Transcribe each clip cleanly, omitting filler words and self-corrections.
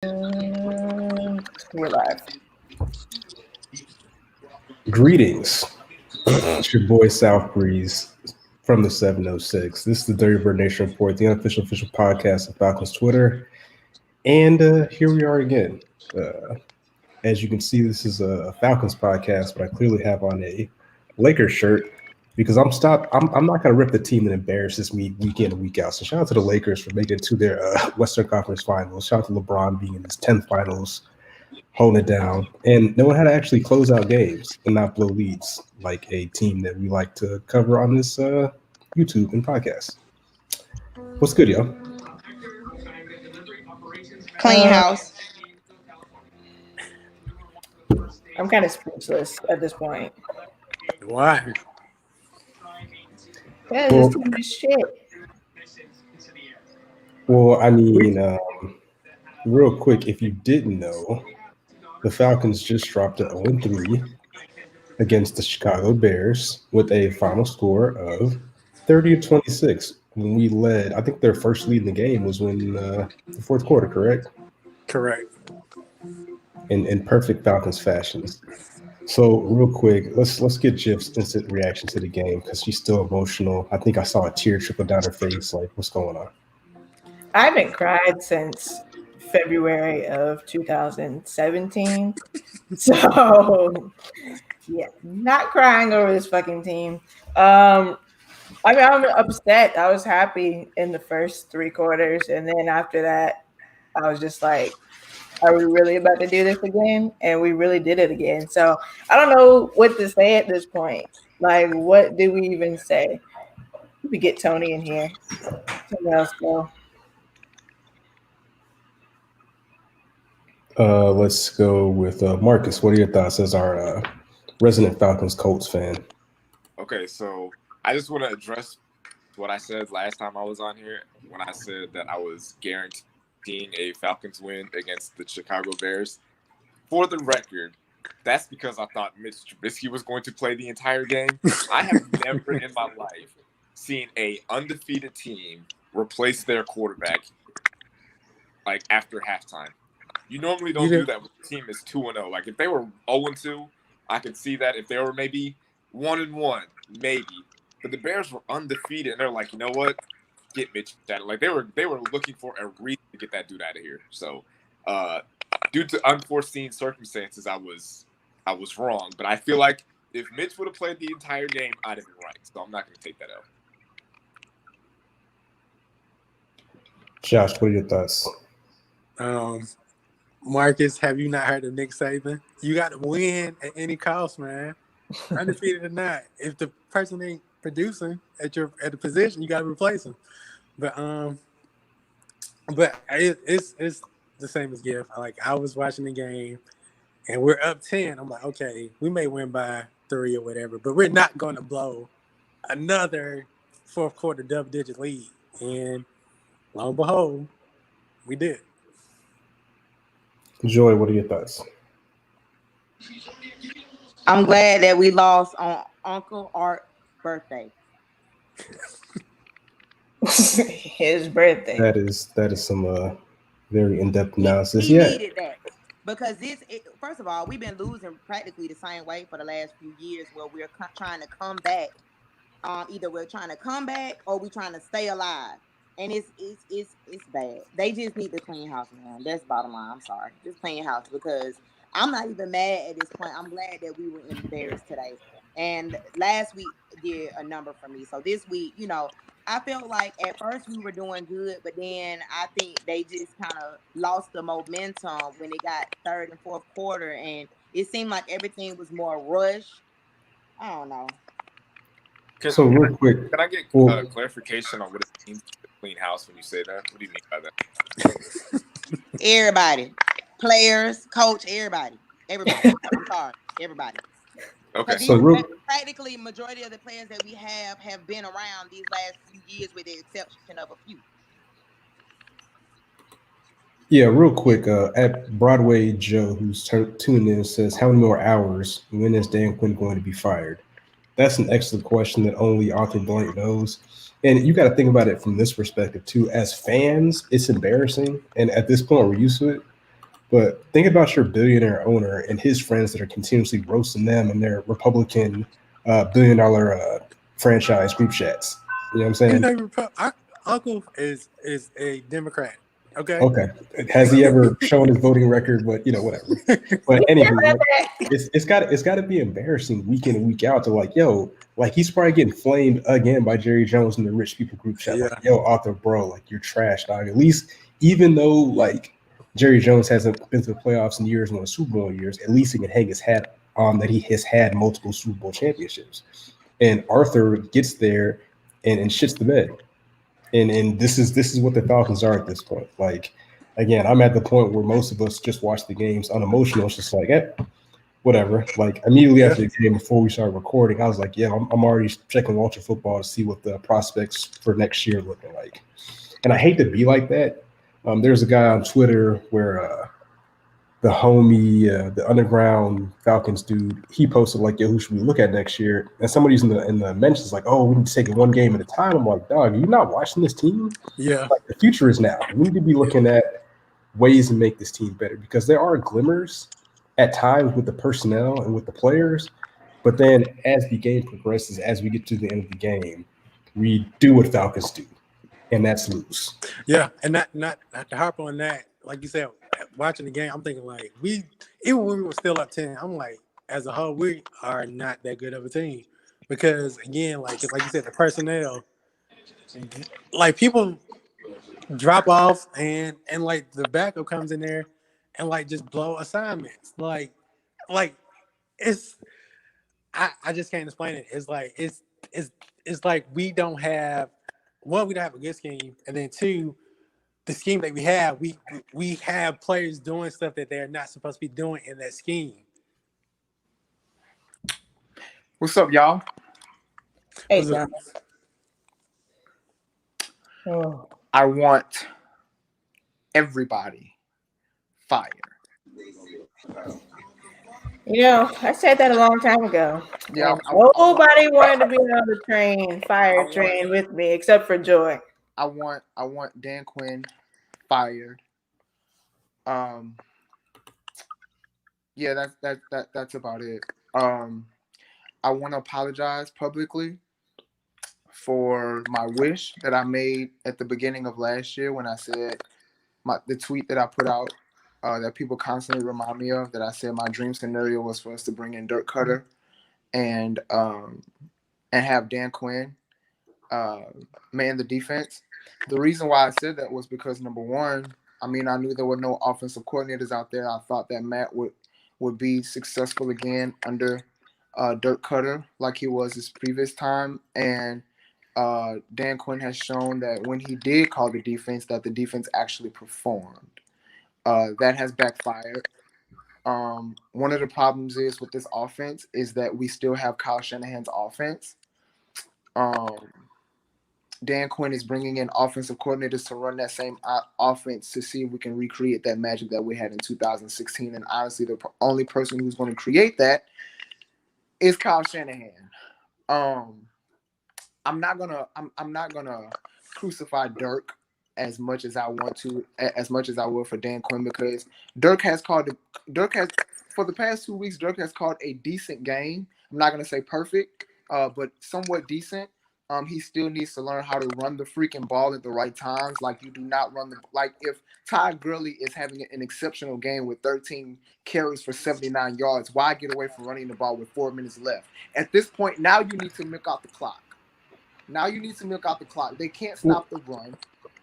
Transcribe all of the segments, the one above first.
We're live. Greetings. It's your boy South Breeze from the 706. This is the Dirty Bird Nation Report, the unofficial official podcast of Falcons Twitter. And here we are again. As you can see, this is a Falcons podcast, but I clearly have on a Lakers shirt because I'm not going to rip the team that embarrasses me week in and week out. So shout out to the Lakers for making it to their Western Conference Finals. Shout out to LeBron being in his 10th Finals, holding it down, and knowing how to actually close out games and not blow leads like a team that we like to cover on this YouTube and podcast. What's good, y'all? Clean house. I'm kind of speechless at this point. Why? Yeah, this team is shit. Well, I mean, real quick, if you didn't know, the Falcons just dropped an 0-3 against the Chicago Bears with a final score of 30-26. When we led, I think their first lead in the game was when the fourth quarter, correct? Correct. In perfect Falcons fashion. So real quick, let's get Jeff's instant reaction to the game because she's still emotional. I think I saw a tear trickle down her face. Like, what's going on? I haven't cried since February of 2017. So yeah, not crying over this fucking team. I mean, I'm upset. I was happy in the first three quarters, and then after that, I was just like, are we really about to do this again? And we really did it again. So I don't know what to say at this point. Like, what do we even say? We get Tony in here. Someone else go. Let's go with Marcus. What are your thoughts as our resident Falcons Colts fan? Okay, so I just want to address what I said last time I was on here when I said that I was guaranteeing a Falcons win against the Chicago Bears. For the record, that's because I thought Mitch Trubisky was going to play the entire game. I have never in my life seen a undefeated team replace their quarterback like after halftime. You normally don't do that when the team is 2-0. Like if they were 0-2, I could see that. If they were maybe 1-1, maybe. But the Bears were undefeated, and they're like, you know what? Get Mitch out of. Like they were looking for a reason to get that dude out of here. So, due to unforeseen circumstances, I was wrong. But I feel like if Mitch would have played the entire game, I'd have been right. So I'm not going to take that out. Josh, what are your thoughts? Marcus, have you not heard of Nick Saban? You got to win at any cost, man. Undefeated or not, if the person ain't producing at the position, you got to replace him. But it's the same as Giff. Like I was watching the game, and we're up 10. I'm like, okay, we may win by 3 or whatever, but we're not going to blow another fourth quarter double-digit lead. And lo and behold, we did. Joy, what are your thoughts? I'm glad that we lost on Uncle Art's birthday. His birthday. That is some very in-depth analysis. He needed that because first of all, we've been losing practically the same way for the last few years, where we're trying to come back. Either we're trying to come back or we're trying to stay alive, and it's bad. They just need to clean house, man. That's bottom line. I'm sorry, just clean house because I'm not even mad at this point. I'm glad that we were embarrassed today. And last week did a number for me. So this week, I felt like at first we were doing good, but then I think they just kind of lost the momentum when it got third and fourth quarter. And it seemed like everything was more rushed. I don't know. Real quick. Can I get clarification on what it means to clean house when you say that? What do you mean by that? Everybody. Players, coach, everybody. I'm sorry, everybody. Okay. So practically majority of the players that we have been around these last few years with the exception of a few. Yeah, real quick. At Broadway Joe, who's tuning in, says, how many more hours? When is Dan Quinn going to be fired? That's an excellent question that only Arthur Blank knows. And you got to think about it from this perspective, too. As fans, it's embarrassing. And at this point, we're used to it. But think about your billionaire owner and his friends that are continuously roasting them in their Republican $1 billion franchise group chats. You know what I'm saying? Our uncle is a Democrat. Okay. Okay. Has he ever shown his voting record? But whatever. But anywho, it's got to be embarrassing week in and week out to like he's probably getting flamed again by Jerry Jones in the rich people group chat. Yeah. Like, Arthur, bro, like you're trash, dog. At least even though like Jerry Jones hasn't been to the playoffs in years, won a Super Bowl in years, at least he can hang his hat on that he has had multiple Super Bowl championships. And Arthur gets there and shits the bed. And this is what the Falcons are at this point. Like, again, I'm at the point where most of us just watch the games unemotional. It's just like, whatever. Like immediately after the game, before we started recording, I was like, I'm already checking Walter Football to see what the prospects for next year looking like. And I hate to be like that. There's a guy on Twitter where the homie, the underground Falcons dude, he posted like, who should we look at next year? And somebody's in the mentions like, we need to take it one game at a time. I'm like, dog, are you not watching this team? Yeah. Like the future is now. We need to be looking at ways to make this team better because there are glimmers at times with the personnel and with the players. But then as the game progresses, as we get to the end of the game, we do what Falcons do, and that's lose. Yeah, and not to harp on that, like you said, watching the game, I'm thinking like even when we were still up 10, I'm like, as a whole, we are not that good of a team. Because again, like you said, the personnel, like people drop off and like the backup comes in there and like just blow assignments. Like it's I just can't explain it. It's like it's like we don't have a good scheme, and then two, the scheme that we have players doing stuff that they're not supposed to be doing in that scheme. What's up, y'all? Hey, What's up? Thomas. Oh. I want everybody fired. I said that a long time ago. Yeah, Nobody wanted to be on the fire train with me except for Joy. I want Dan Quinn fired. Yeah, that's about it. I want to apologize publicly for my wish that I made at the beginning of last year when I said the tweet that I put out that people constantly remind me of, that I said my dream scenario was for us to bring in Dirk Cutter and have Dan Quinn man the defense. The reason why I said that was because, number one, I knew there were no offensive coordinators out there. I thought that Matt would be successful again under Dirk Cutter like he was his previous time. And Dan Quinn has shown that when he did call the defense, that the defense actually performed. That has backfired. One of the problems is with this offense is that we still have Kyle Shanahan's offense. Dan Quinn is bringing in offensive coordinators to run that same offense to see if we can recreate that magic that we had in 2016. And honestly, the only person who's going to create that is Kyle Shanahan. I'm not gonna crucify Dirk as much as I want to, as much as I will for Dan Quinn, because Dirk has for the past 2 weeks, Dirk has called a decent game. I'm not gonna say perfect, but somewhat decent. He still needs to learn how to run the freaking ball at the right times. Like, you do not run if Ty Gurley is having an exceptional game with 13 carries for 79 yards, why get away from running the ball with 4 minutes left? At this point, now you need to milk out the clock. They can't stop the run.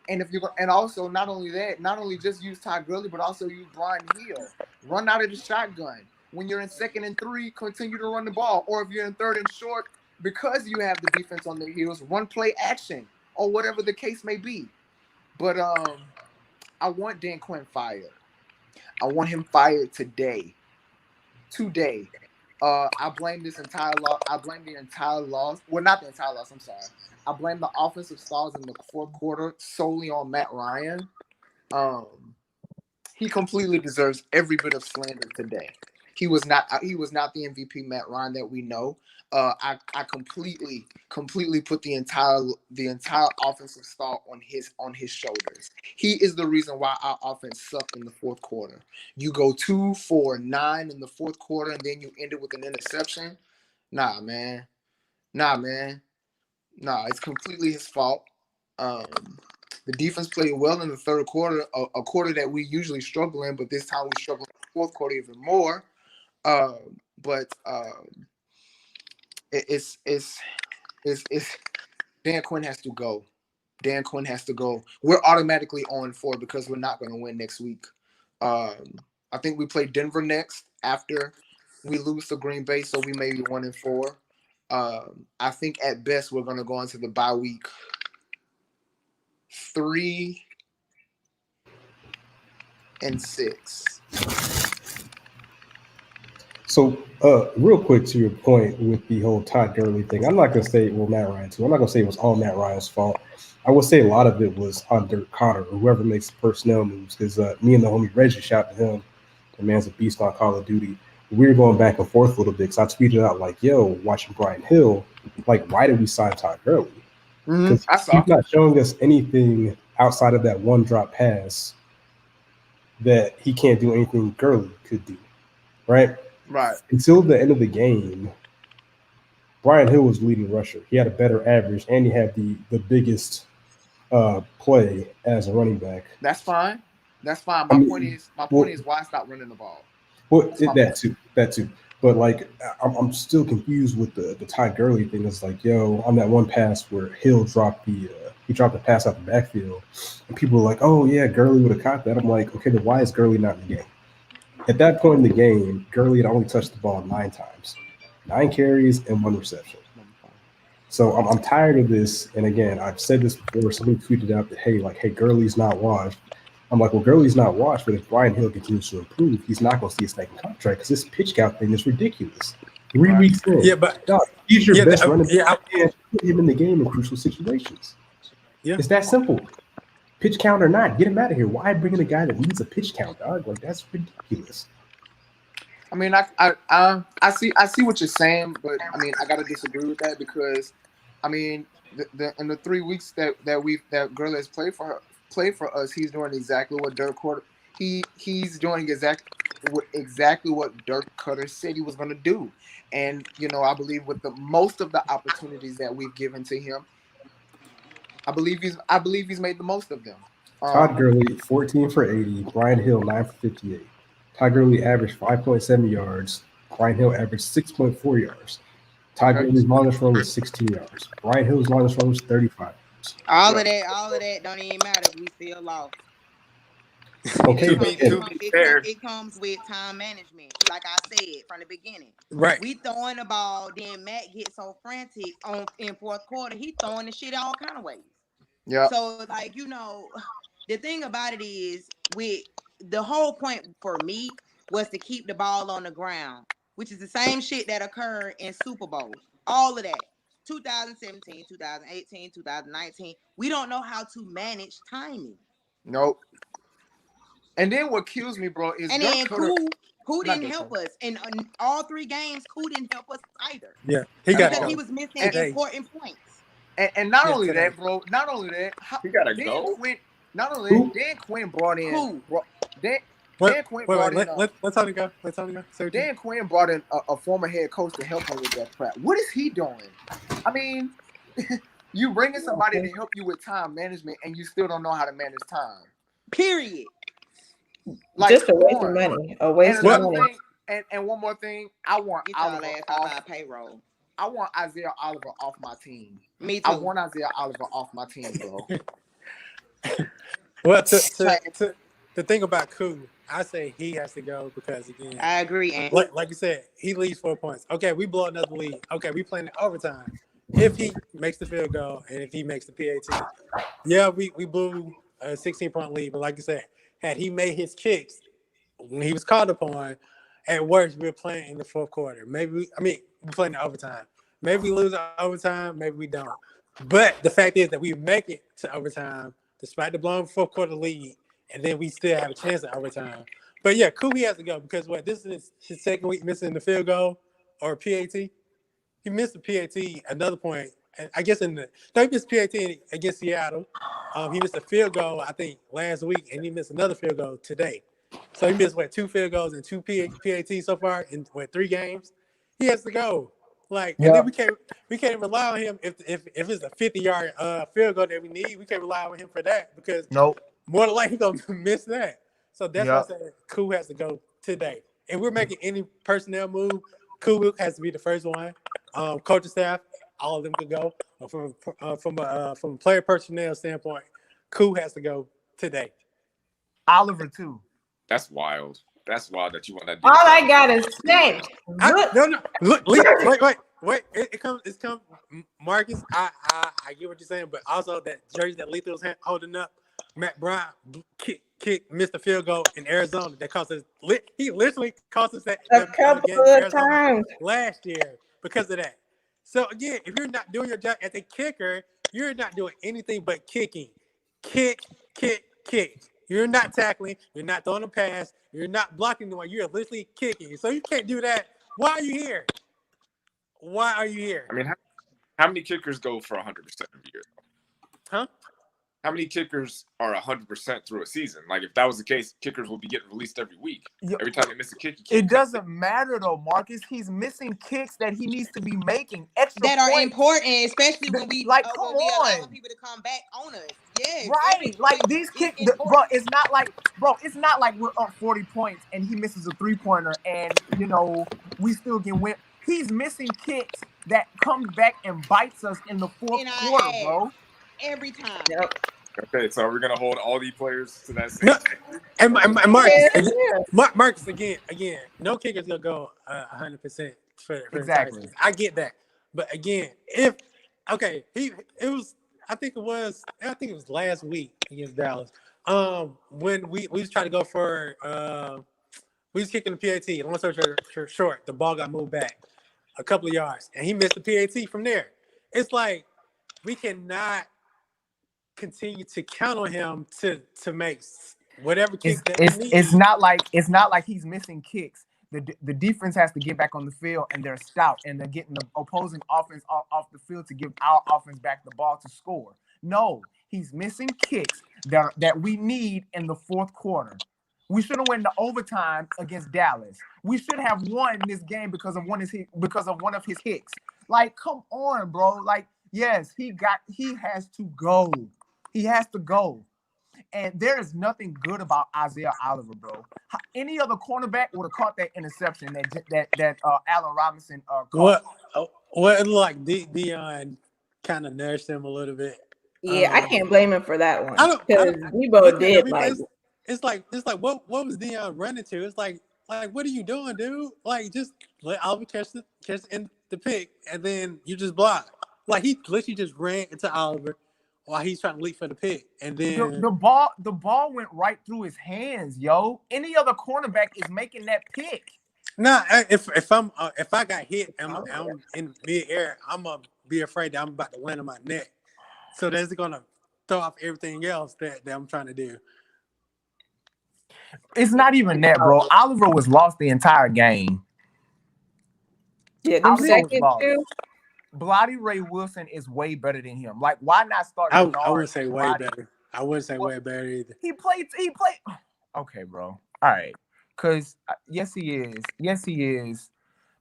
And also not only just use Ty Gurley, but also use Brian Hill. Run out of the shotgun. When you're in 2nd and 3, continue to run the ball. Or if you're in 3rd and short, because you have the defense on their heels, run play action or whatever the case may be. But I want Dan Quinn fired. I want him fired today. I blame this entire loss. I blame the entire loss. Well, not the entire loss. I'm sorry. I blame the offensive stalls in the 4th quarter solely on Matt Ryan. He completely deserves every bit of slander today. He was not the MVP Matt Ryan that we know. I completely put the entire offensive start on his shoulders. He is the reason why our offense sucked in the fourth quarter. You go 2 for 9 in the fourth quarter, and then you end it with an interception. Nah, man. It's completely his fault. The defense played well in the third quarter, a quarter that we usually struggle in, but this time we struggle in the fourth quarter even more. It's Dan Quinn has to go. Dan Quinn has to go. We're automatically 0-4 because we're not going to win next week. I think we play Denver next after we lose to Green Bay, so we may be 1-4. I think at best we're going to go into the bye week 3-6. So, real quick to your point with the whole Todd Gurley thing, I'm not going to say, well, Matt Ryan too. I'm not going to say it was all Matt Ryan's fault. I would say a lot of it was on Dirk Connor or whoever makes the personnel moves, because me and the homie Reggie, shout to him, the man's a beast on Call of Duty. We were going back and forth a little bit because I tweeted out like, yo, watching Brian Hill, like, why did we sign Todd Gurley? Because he's not showing us anything outside of that one drop pass that he can't do anything Gurley could do, right? Right. Until the end of the game, Brian Hill was leading rusher. He had a better average, and he had the biggest play as a running back. That's fine. My point is, why stop running the ball? Well, that too. But like, I'm still confused with the Todd Gurley thing. It's like, yo, on that one pass where Hill dropped the pass out the backfield, and people were like, oh yeah, Gurley would have caught that. I'm like, okay, then why is Gurley not in the game? At that point in the game, Gurley had only touched the ball 9 times, 9 carries and 1 reception. So I'm tired of this. And again, I've said this before. Somebody tweeted out that, hey, Gurley's not washed. I'm like, well, Gurley's not washed, but if Brian Hill continues to improve, he's not going to see a second contract because this pitch count thing is ridiculous. 3 weeks in. Yeah, but dog, he's your best running back and put him in the game in crucial situations. Yeah. It's that simple. Pitch count or not, get him out of here. Why bring in a guy that needs a pitch count, dog? Like, that's ridiculous. I mean, I see what you're saying, but I mean, I gotta disagree with that because, I mean, in the 3 weeks that Gurley has played for us, he's doing exactly what he's doing exactly what Dirk Cutter said he was gonna do, and I believe with the most of the opportunities that we've given to him, I believe he's made the most of them. Todd Gurley 14 for 80, Brian Hill 9 for 58. Todd Gurley averaged 5.7 yards. Brian Hill averaged 6.4 yards. Todd Gurley's longest run was 16 yards. Brian Hill's longest run was 35 yards. All of that don't even matter if we still lost. Okay, it comes with time management, like I said from the beginning. Right. We throwing the ball, then Matt gets so frantic in fourth quarter, he throwing the shit all kind of ways. Yeah. So the thing about it is, with the whole point for me was to keep the ball on the ground, which is the same shit that occurred in Super Bowls. All of that. 2017, 2018, 2019. We don't know how to manage timing. Nope. And then what kills me, bro, is Koo didn't help us in all 3 games. Koo didn't help us either. Yeah, he was missing important points. And not only that, bro. Not only that, he gotta go. Dan Quinn brought in. Let's let go. Dan Quinn brought in a former head coach to help him with that crap. What is he doing? I mean, you bring in somebody to help you with time management, and you still don't know how to manage time. Period. Like, just a waste of money. A waste of money. And one more thing, I want Oliver off payroll. I want Isaiah Oliver off my team. Me too. I want Isaiah Oliver off my team, bro. Well, the thing about Koo, I say he has to go because, again, I agree. Like you said, he leads 4 points. Okay, we blow another lead. Okay, we playing overtime. If he makes the field goal and if he makes the PAT, yeah, we blew a 16-point lead. But like you said, had he made his kicks when he was called upon, at worst, we're playing in the fourth quarter. We're playing in overtime. Maybe we lose overtime, maybe we don't. But the fact is that we make it to overtime despite the blown fourth quarter lead, and then we still have a chance at overtime. But yeah, Koo, he has to go because this is his second week missing the field goal or PAT. He missed the PAT another point. I guess he missed PAT against Seattle. He missed a field goal, I think, last week, and he missed another field goal today. So he missed 2 field goals and 2 PATs so far in 3 games. He has to go. And then we can't rely on him if it's a 50-yard field goal that we need. We can't rely on him for that because more than likely he's gonna miss that. So that's why I said Koo has to go today. If we're making any personnel move, Koo has to be the first one. Coaching staff, all of them could go. From a player personnel standpoint, Koo has to go today. Oliver too. That's wild. That's wild that you want that. All I gotta say, Look, wait. It comes, Marcus. I get what you're saying, but also that jersey that Lethal's holding up, Matt Bryant missed the field goal in Arizona. That cost us. He literally cost us that a couple of times last year because of that. So again, if you're not doing your job as a kicker, you're not doing anything but kicking. Kick. You're not tackling. You're not throwing a pass. You're not blocking the one. You're literally kicking. So you can't do that. Why are you here? I mean, how many kickers go for 100% every year? Huh? How many kickers are 100% through a season? Like, if that was the case, kickers will be getting released every week. Every time they miss a kick, it doesn't matter though, Marcus. He's missing kicks that he needs to be making extra that points. are important, especially when we come when we allow on, people to come back on us. Yeah, right. Like these kicks, bro. It's not like we're up 40 points and he misses a 3-pointer and we still can win. He's missing kicks that comes back and bites us in the fourth quarter, bro. Every time. Yep. Okay, so we're gonna hold all the players to that same. And Marcus, again, no kicker's gonna go 100% for exactly. I get that, but again, it was last week against Dallas. When we was trying to go for we was kicking the PAT. Long story short, the ball got moved back a couple of yards, and he missed the PAT from there. It's like we cannot continue to count on him to make whatever kick that he needs. It's not like he's missing kicks. The defense has to get back on the field and they're stout and they're getting the opposing offense off the field to give our offense back the ball to score. No, he's missing kicks that we need in the fourth quarter. We should have won the overtime against Dallas. We should have won this game because of one of his hits. Like, come on, bro. Like, yes, he has to go. He has to go. And there is nothing good about Isaiah Oliver, bro. Any other cornerback would have caught that interception that Allen Robinson caught. What it looked like Deion kind of nourished him a little bit. Yeah, I can't blame him for that one. Because we both did It's like what was Deion running to? It's like what are you doing, dude? Like, just let Oliver catch in the pick and then you just block. Like, he literally just ran into Oliver while he's trying to leap for the pick, and then the ball went right through his hands, yo. Any other cornerback is making that pick. Nah, if I got hit and I'm in mid-air, I'm gonna be afraid that I'm about to land on my neck. So that's gonna throw off everything else that I'm trying to do. It's not even that, bro. Oliver was lost the entire game. Yeah, them seconds too. Bloody Ray Wilson is way better than him. Like, why not start? I wouldn't say way better. I wouldn't say way better either. He played. Okay, bro. All right. Because, yes, he is.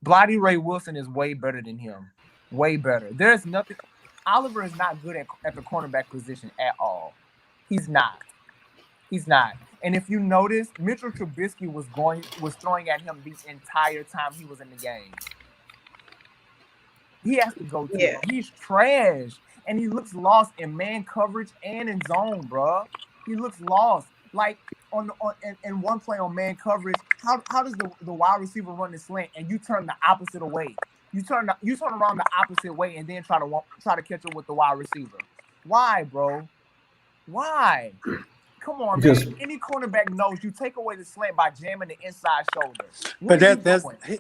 Bloody Ray Wilson is way better than him. Way better. There's nothing. Oliver is not good at the cornerback position at all. He's not. And if you notice, Mitchell Trubisky was throwing at him the entire time he was in the game. He has to go too. Yeah. He's trash, and he looks lost in man coverage and in zone, bro. He looks lost. Like in one play on man coverage, how does the wide receiver run the slant and you turn the opposite away? You turn around the opposite way and then try to catch up with the wide receiver. Why, bro? Why? Come on, man. Any cornerback knows you take away the slant by jamming the inside shoulder. But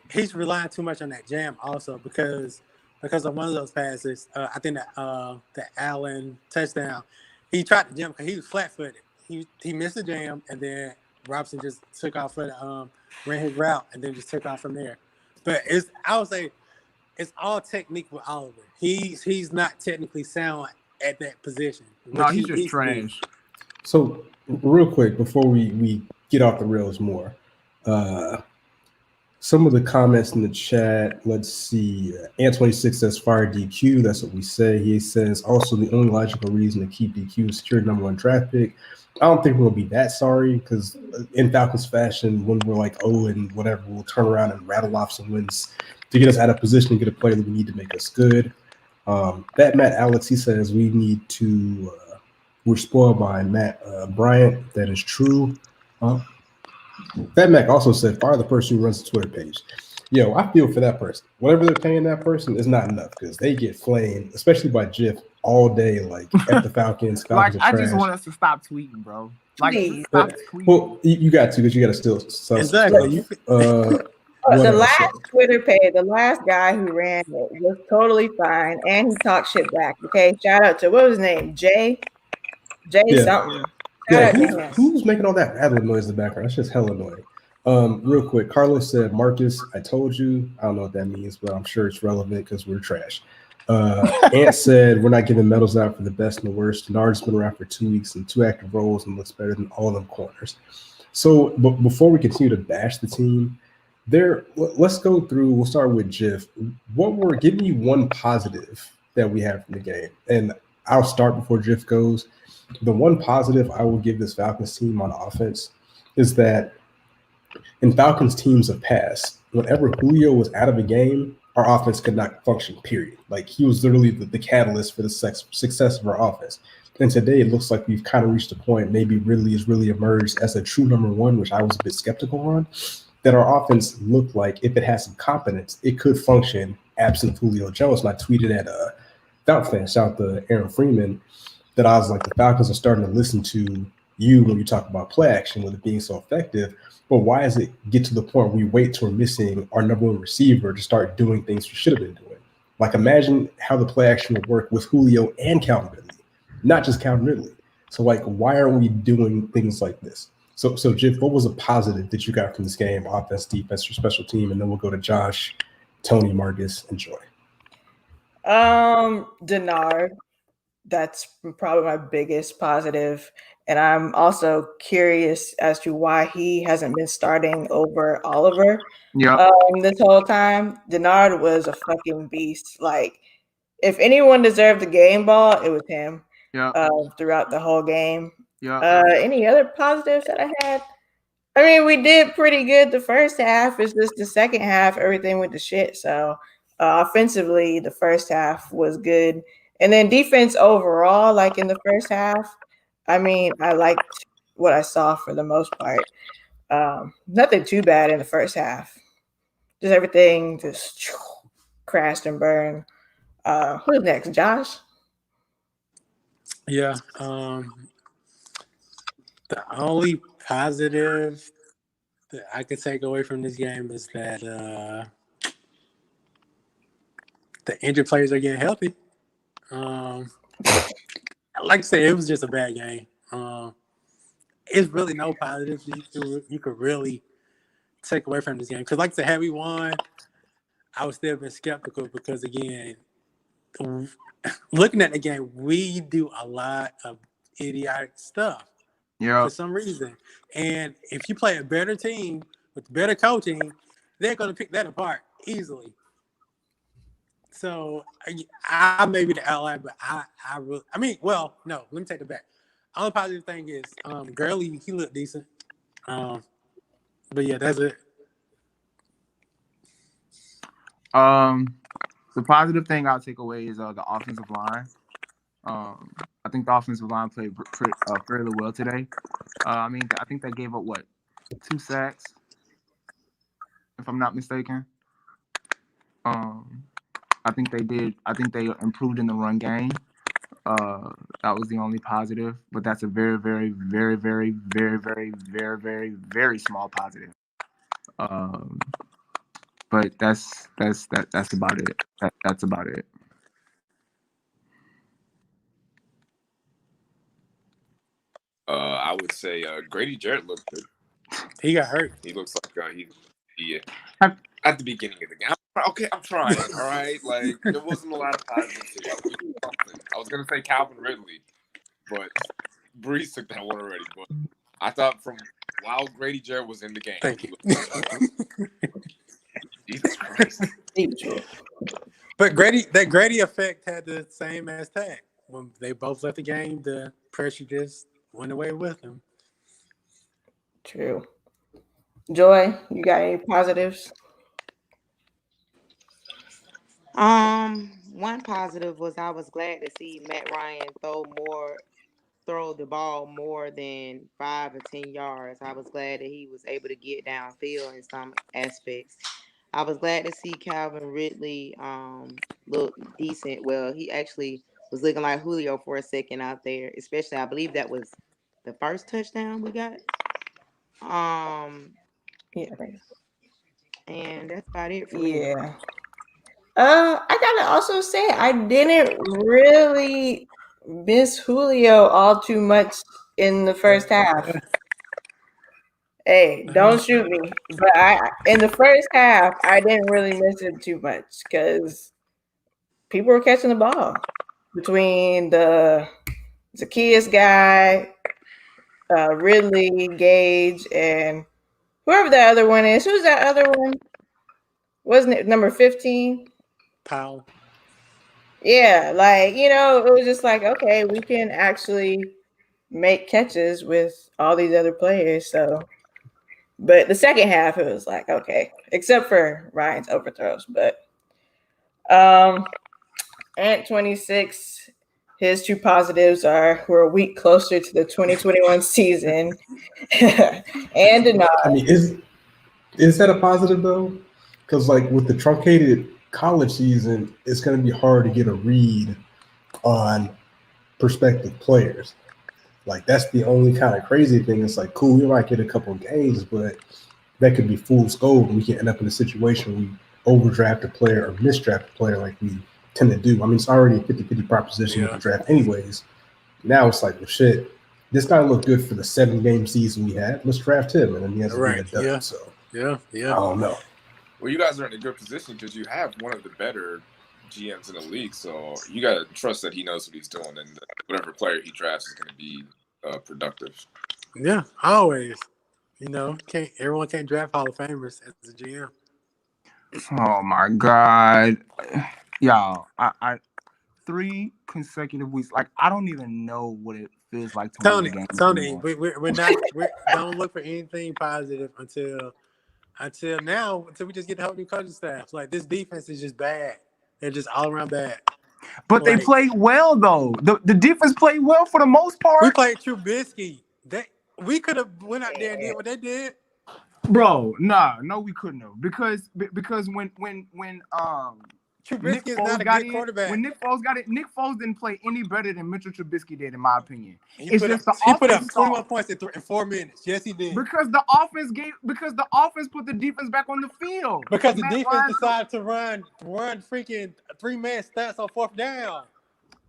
he's relying too much on that jam also because of one of those passes. I think that the Allen touchdown, he tried to jam because he was flat-footed. He missed the jam, and then Robson just took off for the ran his route and then just took off from there. But I would say it's all technique with Oliver. He's not technically sound at that position. No, he's just trash. So real quick before we get off the rails more, some of the comments in the chat. Let's see. Ant26 says fire DQ. That's what we say. He says also the only logical reason to keep DQ is secure number 1 draft pick. I don't think we'll be that sorry because in Falcons fashion, when we're like and whatever, we'll turn around and rattle off some wins to get us out of position and get a player that we need to make us good. That Matt Alex, he says we need to. We're spoiled by Matt Bryant. That is true. Fat Mac also said, fire the person who runs the Twitter page. Yo, I feel for that person. Whatever they're paying that person is not enough because they get flamed, especially by Jiff, all day, like at the Falcons. Like, I just want us to stop tweeting, bro. Like, stop tweeting. Well, you got to because you got to still sell exactly. The last Twitter page, the last guy who ran it was totally fine, and he talked shit back. Okay, shout out to what was his name, Jay something. Yeah, who's making all that rattling noise in the background? That's just hella annoying. Real quick, Carlos said, Marcus, I told you. I don't know what that means, but I'm sure it's relevant because we're trash. Ant said, we're not giving medals out for the best and the worst. Nard's been around for 2 weeks and 2 active roles and looks better than all of them corners. So, but before we continue to bash the team, let's go through. We'll start with Jiff. Give me one positive that we have from the game, and I'll start before Jiff goes. The one positive I will give this Falcons team on offense is that in Falcons teams of past, whenever Julio was out of a game, our offense could not function, period. Like, he was literally the catalyst for the success of our offense. And today it looks like we've kind of reached a point, maybe Ridley has really emerged as a true number 1, which I was a bit skeptical on, that our offense looked like if it has some competence, it could function absent Julio Jones. And I tweeted at Falcons fan, shout out to Aaron Freeman, that I was like, the Falcons are starting to listen to you when you talk about play action with it being so effective. But why does it get to the point where we wait till we're missing our number 1 receiver to start doing things we should have been doing? Like, imagine how the play action would work with Julio and Calvin Ridley, not just Calvin Ridley. So, like, why are we doing things like this? So Jiff, what was a positive that you got from this game, offense, defense, or special team? And then we'll go to Josh, Tony, Marcus, and Joy. Denard. That's probably my biggest positive. And I'm also curious as to why he hasn't been starting over Oliver this whole time. Denard was a fucking beast. Like, if anyone deserved the game ball, it was him throughout the whole game. Any other positives that I had? I mean, we did pretty good the first half. It's just the second half, everything went to shit. So offensively, the first half was good. And then defense overall, like in the first half, I mean, I liked what I saw for the most part. Nothing too bad in the first half. Just everything just crashed and burned. Who's next, Josh? Yeah. The only positive that I could take away from this game is that the injured players are getting healthy. Like I said, it was just a bad game. It's really no positives you could really take away from this game. Because, like I said, had we won, I would still been skeptical because, again, looking at the game, we do a lot of idiotic stuff for some reason. And if you play a better team with better coaching, they're going to pick that apart easily. So I may be the outlier, but I mean, well, no, let me take it back. Only positive thing is Gurley, he looked decent. But yeah, that's it. The positive thing I'll take away is the offensive line. I think the offensive line played fairly well today. I mean, I think they gave up 2 sacks, if I'm not mistaken. I think they did. I think they improved in the run game. That was the only positive, but that's a very, very, very, very, very, very, very, very, very small positive. But that's about it. That's about it. I would say Grady Jarrett looked good. He got hurt. He looks like he Have- at the beginning of the game. I'm trying. All right, like there wasn't a lot of positives. I was gonna say Calvin Ridley, but Breeze took that one already. But I thought while Grady Jarrett was in the game. Thank you. Jesus Christ. But that Grady effect had the same as Tack. When they both left the game, the pressure just went away with him. True. Joy, you got any positives? One positive was I was glad to see Matt Ryan throw the ball more than 5 or 10 yards. I was glad that he was able to get downfield in some aspects. I was glad to see Calvin Ridley look decent. Well, he actually was looking like Julio for a second out there, especially I believe that was the first touchdown we got. Yeah. And that's about it for me. Yeah. I gotta also say I didn't really miss Julio all too much in the first half. Hey, don't shoot me. But in the first half, I didn't really miss it too much because people were catching the ball between the Zacchaeus guy, Ridley, Gage, and whoever that other one is. Who's that other one? Wasn't it number 15? Powell. Yeah, like, it was just like, okay, we can actually make catches with all these other players. So, but the second half, it was like, okay, except for Ryan's overthrows. But Ant 26, his two positives we're a week closer to the 2021 season. And Denard. I mean, is that a positive though? Because like with the truncated college season, it's going to be hard to get a read on prospective players. Like that's the only kind of crazy thing. It's like, cool, we might get a couple of games, but that could be fool's gold. We can end up in a situation we overdraft a player or misdraft a player like we tend to do. I mean, it's already a 50-50 proposition with the draft anyways. Now it's like, well, shit, this guy looked good for the 7-game season we had. Let's draft him. And then he has to be done. So yeah. I don't know. Well, you guys are in a good position because you have one of the better GMs in the league, so you got to trust that he knows what he's doing, and whatever player he drafts is going to be productive. Yeah, always. Everyone can't draft Hall of Famers as a GM. Oh my God, y'all! I 3 consecutive weeks. Like I don't even know what it feels like to win a game. Tony, we're not. Don't look for anything positive until we just get the whole new coaching staff. Like this defense is just bad. They're just all around bad. But they played well though. The defense played well for the most part. We played Trubisky. We could have went out there and did what they did. Bro, no, we couldn't have because when Trubisky is not a good quarterback. When Nick Foles got it, Nick Foles didn't play any better than Mitchell Trubisky did, in my opinion. He put up 21 points in 4 minutes. Yes, he did. Because the offense put the defense back on the field. Because the defense decided to run freaking 3-man stats on 4th down.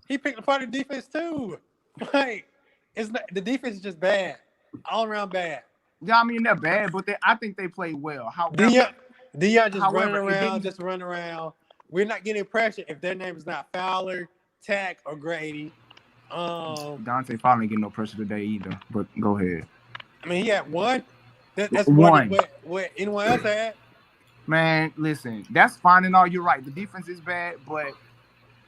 He picked apart the defense too. Like the defense is just bad, all around bad. Yeah, I mean they're bad, but I think they played well. Deion just running around. We're not getting pressure if their name is not Fowler, Tack, or Grady. Dante Fowler ain't getting no pressure today either. But go ahead. I mean, he had one. That's one. What anyone else had? Man, listen, that's fine and all. You're right. The defense is bad, but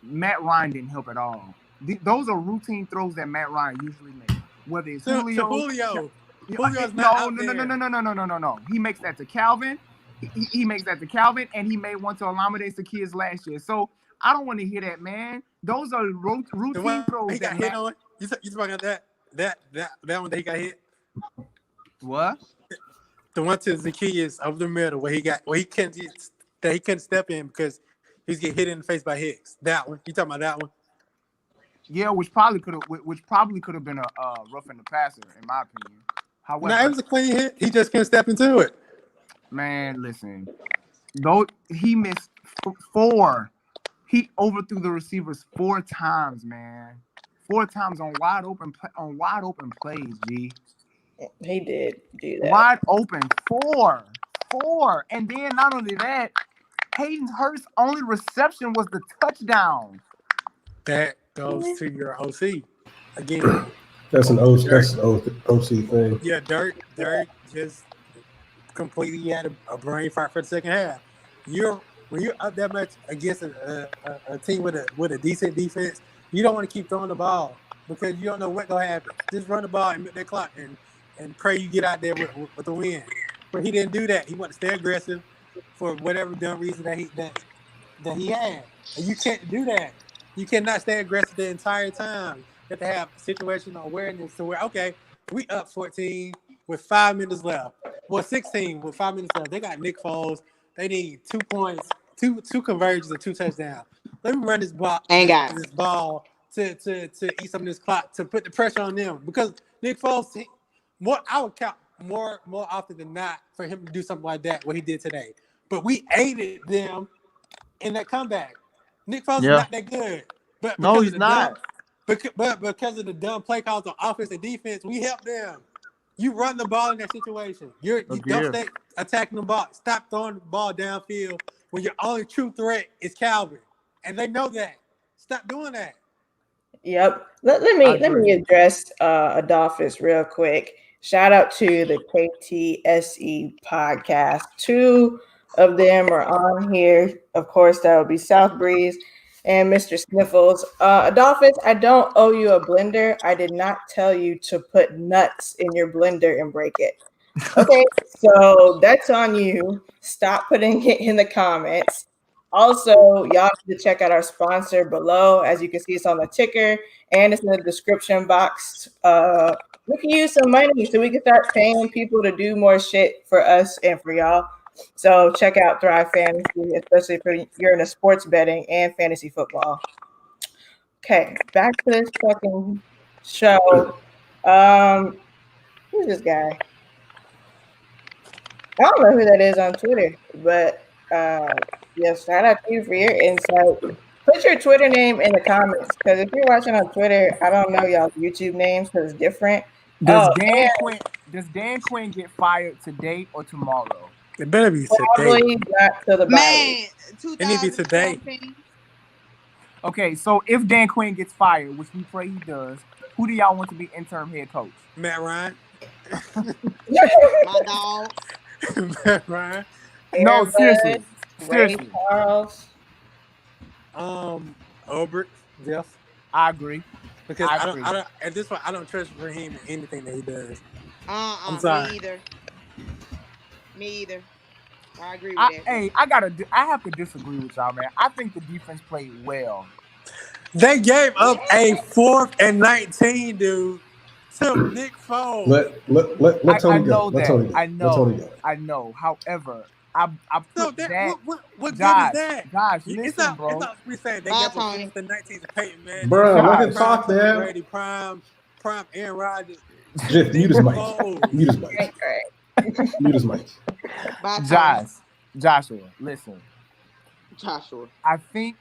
Matt Ryan didn't help at all. Those are routine throws that Matt Ryan usually makes. Whether it's Julio. Julio's not No. He makes that to Calvin. He makes that to Calvin, and he made one to Olamide Zacchaeus last year. So I don't want to hear that, man. Those are routine throws. He got hit on. You talking about that one that he got hit? What? The one to Zacchaeus over the middle where he couldn't step in because he was getting hit in the face by Hicks. That one. You talking about that one? Yeah, which probably could have been a roughing the passer, in my opinion. However, no, it was a clean hit. He just couldn't step into it. Man, listen. Though he missed 4, he overthrew the receivers 4 times, man. 4 times on wide open plays, G. He did do that. Wide open. Four. And then not only that, Hayden Hurst's only reception was the touchdown. That goes to your OC again. That's an OC thing. Yeah, Dirk just completely had a brain fart for the second half. When you're up that much against a team with a decent defense, you don't want to keep throwing the ball because you don't know what's gonna happen. Just run the ball and milk that clock and pray you get out there with the win. But he didn't do that. He wanted to stay aggressive for whatever dumb reason that he had. And you can't do that. You cannot stay aggressive the entire time. You have to have situational awareness to where, okay, we up 14 with 5 minutes left. Well, 16 with 5 minutes left. They got Nick Foles. They need 2 points, two conversions and 2 touchdowns. Let me run this ball to eat some of this clock, to put the pressure on them. Because Nick Foles, I would count more often than not for him to do something like that, what he did today. But we aided them in that comeback. Nick Foles is not that good. But no, he's not. But because of the dumb play calls on offense and defense, we help them. You run the ball in that situation. You don't stay attacking the ball. Stop throwing the ball downfield when your only true threat is Calvin. And they know that. Stop doing that. Yep. Let me address Adolphus real quick. Shout out to the KTSE podcast. 2 of them are on here. Of course, that would be South Breeze and Mr. Sniffles. Adolphus, I don't owe you a blender. I did not tell you to put nuts in your blender and break it. Okay, so that's on you. Stop putting it in the comments. Also, y'all need to check out our sponsor below. As you can see, it's on the ticker and it's in the description box. We can use some money so we can start paying people to do more shit for us and for y'all. So check out Thrive Fantasy, especially if you're into sports betting and fantasy football. Okay, back to this fucking show. Who's this guy? I don't know who that is on Twitter, but yes, shout out to you for your insight. Put your Twitter name in the comments, because if you're watching on Twitter, I don't know y'all's YouTube names because it's different. Does Dan Quinn get fired today or tomorrow? It better be probably today. Not to the Man, it need to be today. Okay, so if Dan Quinn gets fired, which we pray he does, who do y'all want to be interim head coach? Matt Ryan. My dog. Matt Ryan. No, seriously. Ray Charles. Albert. Jeff. I agree. Because I don't at this point I don't trust Raheem in anything that he does. I'm sorry. Me either. I agree with that. Hey, I have to disagree with y'all, man. I think the defense played well. They gave up a 4th and 19, dude, to Nick Foles. Let Tony go. Let Tony go. I know. However, I put what good is that? Gosh, listen, bro. It's not we saying they gave up 4th and 19 to Peyton, man. Bro, let him talk, man. Brady, prime Aaron Rodgers. Jeff, mute his mic. Mute his mic. Joshua, listen. Joshua. I think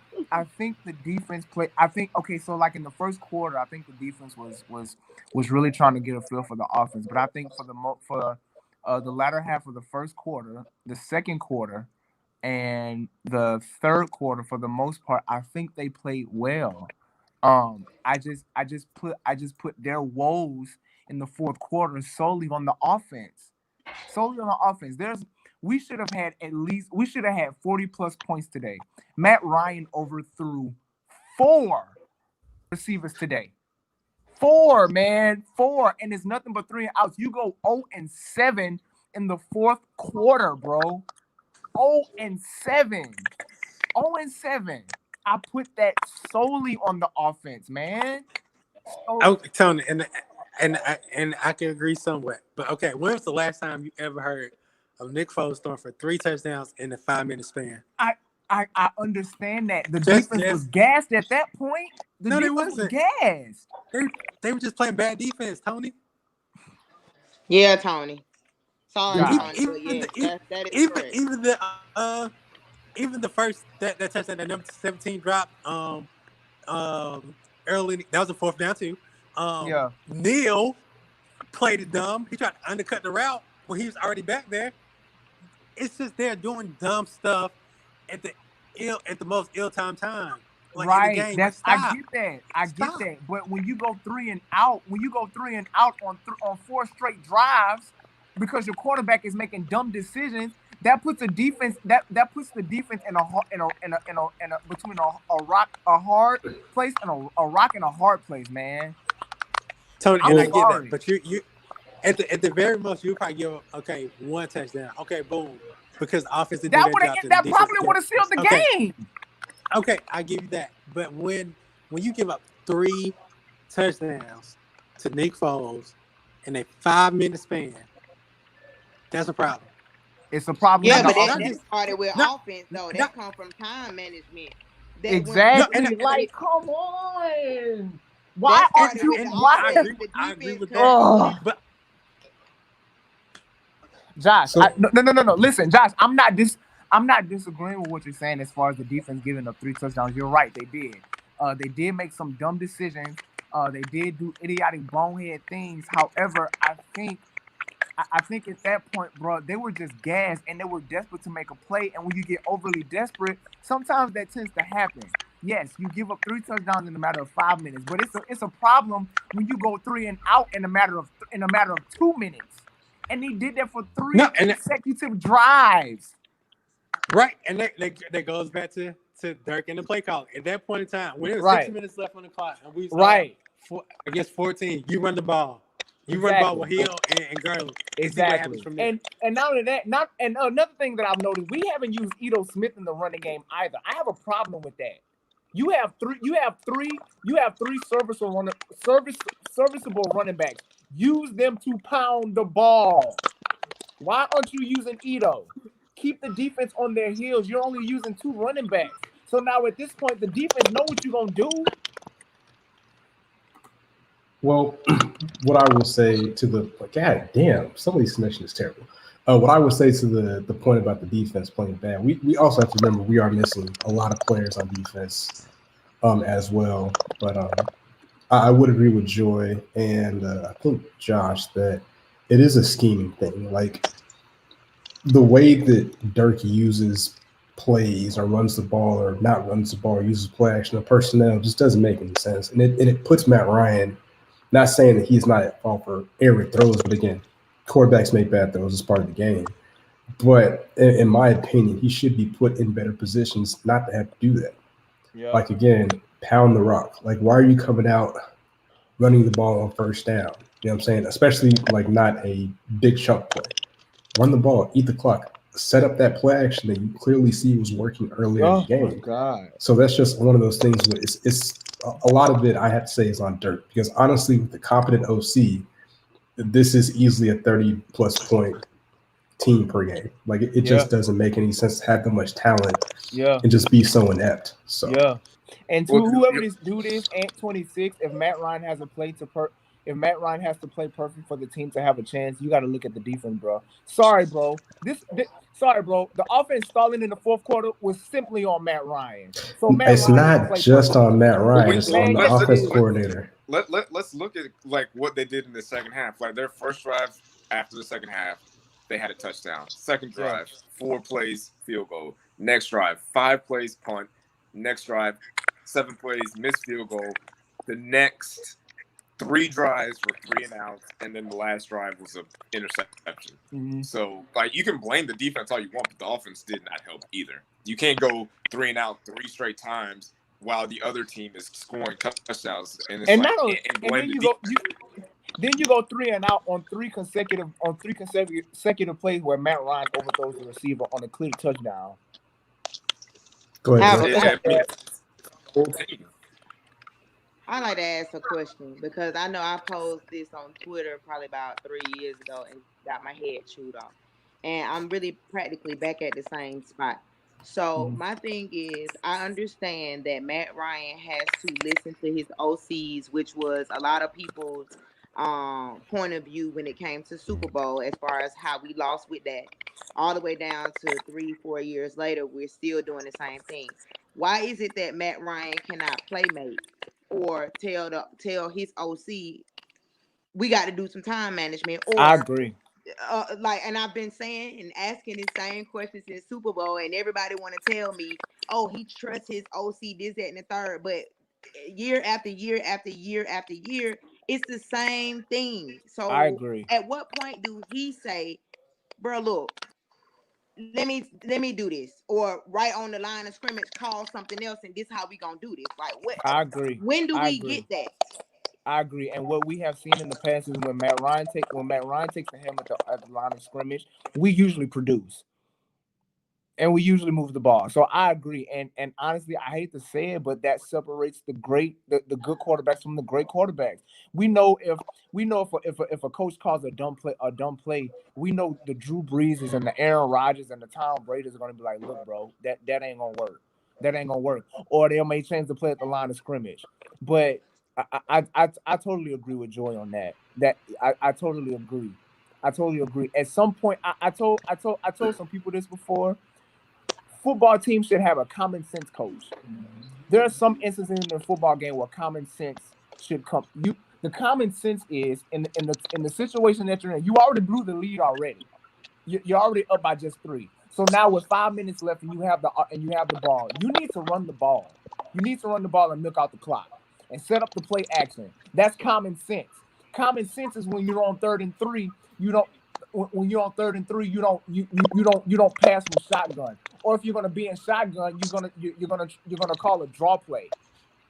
the defense play. Okay, so like in the first quarter, I think the defense was really trying to get a feel for the offense. But I think for the latter half of the first quarter, the second quarter, and the third quarter, for the most part, I think they played well. I just put their woes in the fourth quarter solely on the offense. We should have had 40 plus points today. Matt Ryan overthrew 4 receivers today. 4, man. 4. And it's nothing but 3 outs. You go 0-7 in the fourth quarter, bro. 0-7. 0-7. I put that solely on the offense, man. Tony, and I can agree somewhat. But okay, when was the last time you ever heard of Nick Foles throwing for 3 touchdowns in a 5-minute span? I understand that. The defense was gassed at that point. No, they wasn't. Gassed. They were just playing bad defense, Tony. Yeah, Tony. Sorry, Tony. Even the first that touchdown, that number 17 drop, early, that was a 4th down too. Neal played it dumb. He tried to undercut the route when he was already back there. It's just they're doing dumb stuff at the most ill-timed time. Like in the game, That's like, I get that. But when you go 3 and out, on 4 straight drives, because your quarterback is making dumb decisions, that puts a defense that puts the defense in a between a hard place and a rock and a hard place, man. Tony, I'm and I get sorry. that, but you at the very most you probably give up, one touchdown, boom, because the offense did their job. That probably would have sealed the game. Okay, I give you that. But when you give up 3 touchdowns to Nick Foles in a 5-minute span, that's a problem. It's a problem. Yeah, but that started with offense, though. That come from time management. Exactly. Come on. Why aren't you? I agree with that. But Josh, no. Listen, Josh, I'm not disagreeing with what you're saying as far as the defense giving up 3 touchdowns. You're right, they did. They did make some dumb decisions. They did do idiotic bonehead things. However, I think at that point, bro, they were just gassed and they were desperate to make a play. And when you get overly desperate, sometimes that tends to happen. Yes, you give up 3 touchdowns in a matter of 5 minutes, but it's a problem when you go 3 and out in a matter of 2 minutes. And he did that for 3 consecutive drives. Right, and that goes back to Dirk and the play call. At that point in time, when there was 6 minutes left on the clock, and we against 14, you run the ball. You run the ball with Hill and Gurley. Exactly. And not only that, another thing that I've noticed, we haven't used Ito Smith in the running game either. I have a problem with that. You have three serviceable running backs. Use them to pound the ball. Why aren't you using Ito? Keep the defense on their heels. You're only using 2 running backs. So now at this point, the defense know what you're gonna do. Well, what I will say to God damn, some of these connection is terrible. What I would say to the point about the defense playing bad, we also have to remember we are missing a lot of players on defense as well. But I would agree with Joy and I think Josh that it is a scheming thing. Like the way that Dirk uses plays or runs the ball or not runs the ball or uses play action or personnel just doesn't make any sense. And it puts Matt Ryan, not saying that he's not at fault for errant throws, but again, quarterbacks make bad throws as part of the game. But in my opinion, he should be put in better positions not to have to do that. Yeah. Like, again, pound the rock. Like, why are you coming out running the ball on first down? You know what I'm saying? Especially, like, not a big chunk play. Run the ball, eat the clock, set up that play action that you clearly see was working earlier in the game. Oh, God. So that's just one of those things where it's a lot of it, I have to say, is on Dirk. Because, honestly, with the competent OC, this is easily a 30-plus point team per game. Like, it just doesn't make any sense to have that much talent and just be so inept. So and to whoever this dude is, Ant 26, if Matt Ryan has to play perfect for the team to have a chance, you got to look at the defense, bro. Sorry, bro. The offense stalling in the fourth quarter was simply on Matt Ryan. So it's not just on Matt Ryan; it's on the offense coordinator. Let's look at like what they did in the second half. Like their first drive after the second half, they had a touchdown. Second drive, 4 plays, field goal. Next drive, 5 plays, punt. Next drive, 7 plays, missed field goal. The next 3 drives were 3 and out, and then the last drive was an interception. Mm-hmm. So, like, you can blame the defense all you want, but the offense did not help either. You can't go 3 and out 3 straight times while the other team is scoring touchdowns, then you go 3 and out on 3 consecutive plays where Matt Ryan overthrows the receiver on a clear touchdown. Go ahead. I like to ask a question because I know I posed this on Twitter probably about 3 years ago and got my head chewed off. And I'm really practically back at the same spot. So my thing is, I understand that Matt Ryan has to listen to his OCs, which was a lot of people's point of view when it came to Super Bowl, as far as how we lost with that. All the way down to 3-4 years later, we're still doing the same thing. Why is it that Matt Ryan cannot playmate or tell his OC we got to do some time management. Or I agree. and I've been saying and asking the same questions since Super Bowl, and everybody want to tell me, oh, he trusts his OC, this, that, and the third. But year after year after year after year, it's the same thing. So I agree. at what point do he say, bro, look, let me do this, or right on the line of scrimmage, call something else, and this how we gonna do this? Like, what? I agree. When do I we agree. get that? I agree. And what we have seen in the past is when Matt Ryan takes the helm at the line of scrimmage, we usually produce. And we usually move the ball. So I agree. And honestly, I hate to say it, but that separates the good quarterbacks from the great quarterbacks. We know if a coach calls a dumb play, we know the Drew Breeses and the Aaron Rodgers and the Tom Brady's are gonna be like, look, bro, that ain't gonna work. That ain't gonna work. Or they may change the play at the line of scrimmage. But I totally agree with Joy on that. I totally agree. I totally agree. At some point, I told some people this before. Football teams should have a common sense coach. There are some instances in the football game where common sense should come. The common sense is in the situation that you're in. You already blew the lead already. You're already up by just 3. So now with 5 minutes left and you have the ball, you need to run the ball. You need to run the ball and milk out the clock and set up the play action. That's common sense. Common sense is when you're on 3rd and 3, you don't. When you're on 3rd and 3, you don't pass from shotgun. Or if you're gonna be in shotgun, you're gonna call a draw play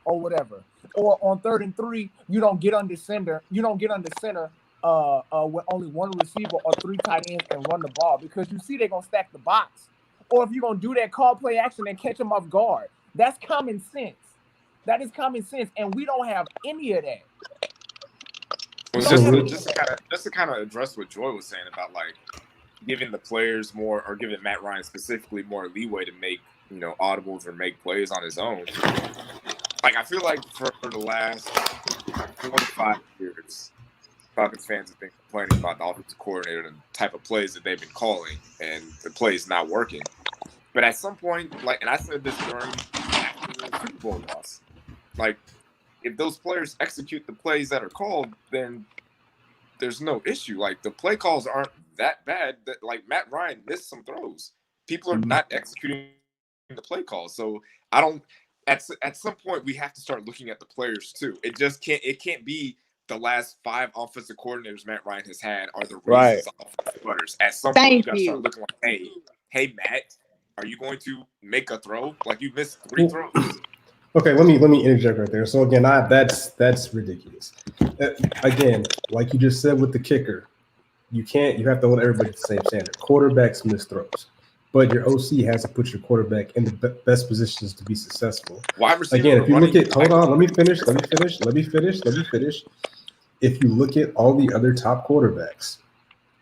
or whatever. Or on 3rd and 3, you don't get under center. You don't get under center with only one receiver or 3 tight ends and run the ball, because you see they're gonna stack the box. Or if you're gonna do that, call play action and catch them off guard. That's common sense. That is common sense, and we don't have any of that. Just to kind of address what Joy was saying about like giving the players more, or giving Matt Ryan specifically more leeway to make audibles or make plays on his own. Like, I feel like for the last 25 years, Falcons fans have been complaining about the offensive coordinator and the type of plays that they've been calling, and the plays not working. But at some point, like, and I said this during the Super Bowl loss, like, if those players execute the plays that are called, then there's no issue. Like, the play calls aren't that bad. That, like, Matt Ryan missed some throws. People are not executing the play calls. So I don't. At some point, we have to start looking at the players too. It just can't. It can't be the last 5 offensive coordinators Matt Ryan has had are the reasons offensive players. At some point, you got to start looking like, hey, Matt, are you going to make a throw? Like, you missed 3 throws. Okay, let me interject right there. So again, that's ridiculous. Again, like you just said with the kicker, you have to hold everybody to the same standard. Quarterbacks miss throws, but your OC has to put your quarterback in the best positions to be successful. Again, if you look at, hold on, let me finish. If you look at all the other top quarterbacks,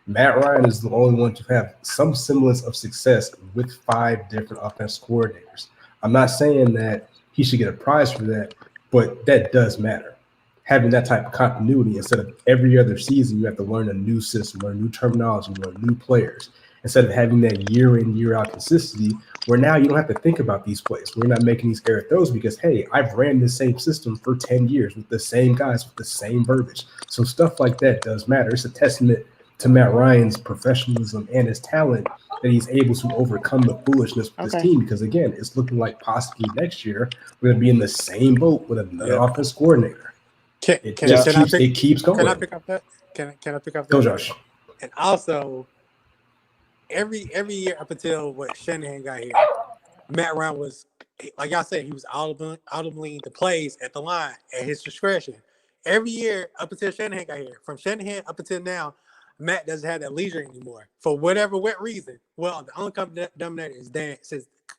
Matt Ryan is the only one to have some semblance of success with 5 different offense coordinators. I'm not saying that he should get a prize for that, but that does matter. Having that type of continuity, instead of every other season, you have to learn a new system, learn new terminology, learn new players. Instead of having that year in, year out consistency, where now you don't have to think about these plays. We're not making these error throws because, hey, I've ran the same system for 10 years with the same guys, with the same verbiage. So stuff like that does matter. It's a testament to Matt Ryan's professionalism and his talent that he's able to overcome the foolishness with this team, because again, it's looking like possibly next year we're going to be in the same boat with another offense coordinator. It keeps going. Can I pick up that? Can I pick up that? Go, Josh. And also, every year up until what Shanahan got here, Matt Ryan was, like y'all said, he was audibly the plays at the line at his discretion. Every year up until Shanahan got here, from Shanahan up until now, Matt doesn't have that leisure anymore for whatever reason. Well, the only common denominator is Dan,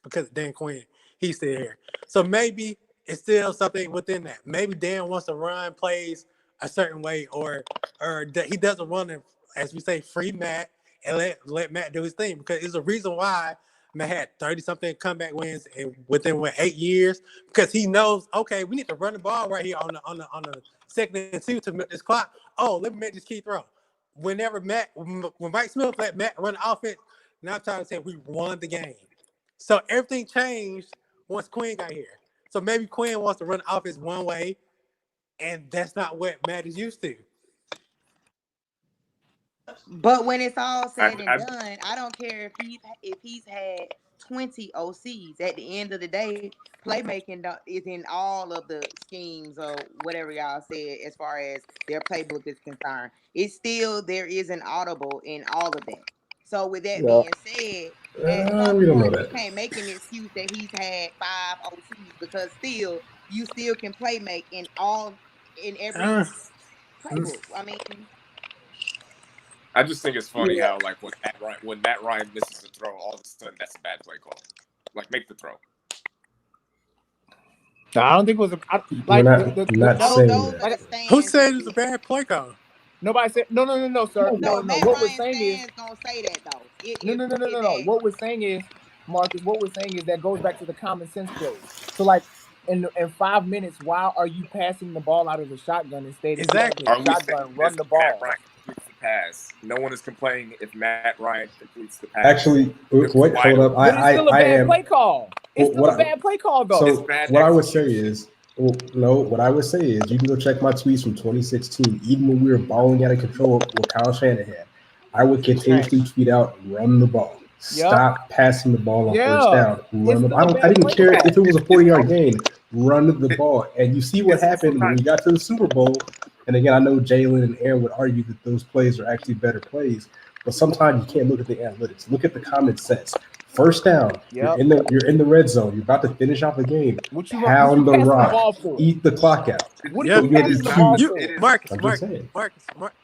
because of Dan Quinn. He's still here. So maybe it's still something within that. Maybe Dan wants to run plays a certain way, or that he doesn't want to, as we say, free Matt and let Matt do his thing, because it's a reason why Matt had 30-something comeback wins within 8 years, because he knows, okay, we need to run the ball right here on the 2nd and 2 to milk this clock. Oh, let me make this key throw. When Mike Smith let Matt run the offense, now I'm trying to say we won the game. So everything changed once Quinn got here. So maybe Quinn wants to run the offense one way, and that's not what Matt is used to. But when it's all said and I- done, I don't care if he's had 20 OCs. At the end of the day, playmaking is in all of the schemes or whatever y'all said as far as their playbook is concerned. It's still there is an audible in all of that. So with that Yeah. being said, at some We don't know point you that. can't make an excuse that he's had 5 OCs because still you still can play make in every Uh, playbook. I mean, I just think it's funny Yeah. how like when Matt Ryan misses a throw, all of a sudden that's a bad play call. Like make the throw. No, I don't think it was We're not saying those that. are the stands. who said it was a bad play call? Nobody said no, sir. No, No. Matt What we're Ryan saying is fans gonna say that though. no. What we're saying is, Marcus, what we're saying is that goes back to the common sense play. So like in 5 minutes, why are you passing the ball out of the shotgun instead of Exactly. Are we shotgun, saying run this the if ball? Matt Ryan completes the pass? No one is complaining if Matt Ryan completes the pass. Actually, wait, hold up. But it's still a bad play call. It's still a what- bad play call though. So It's bad what I would say execution. is, what I would say is, you can go check my tweets from 2016. Even when we were balling out of control with Kyle Shanahan, I would continuously tweet out, "Run the ball. Stop passing the ball on first down. Run the ball." I didn't care if it was a 40-yard gain. Run the ball. And you see what happened when we got to the Super Bowl. And again, I know Jalen and Aaron would argue that those plays are actually better plays, but sometimes you can't look at the analytics. Look at the common sense. First down, you're in the red zone. You're about to finish off the game. Pound the rock. Eat the clock out. What are you passing the ball for? Marcus, I'm just saying.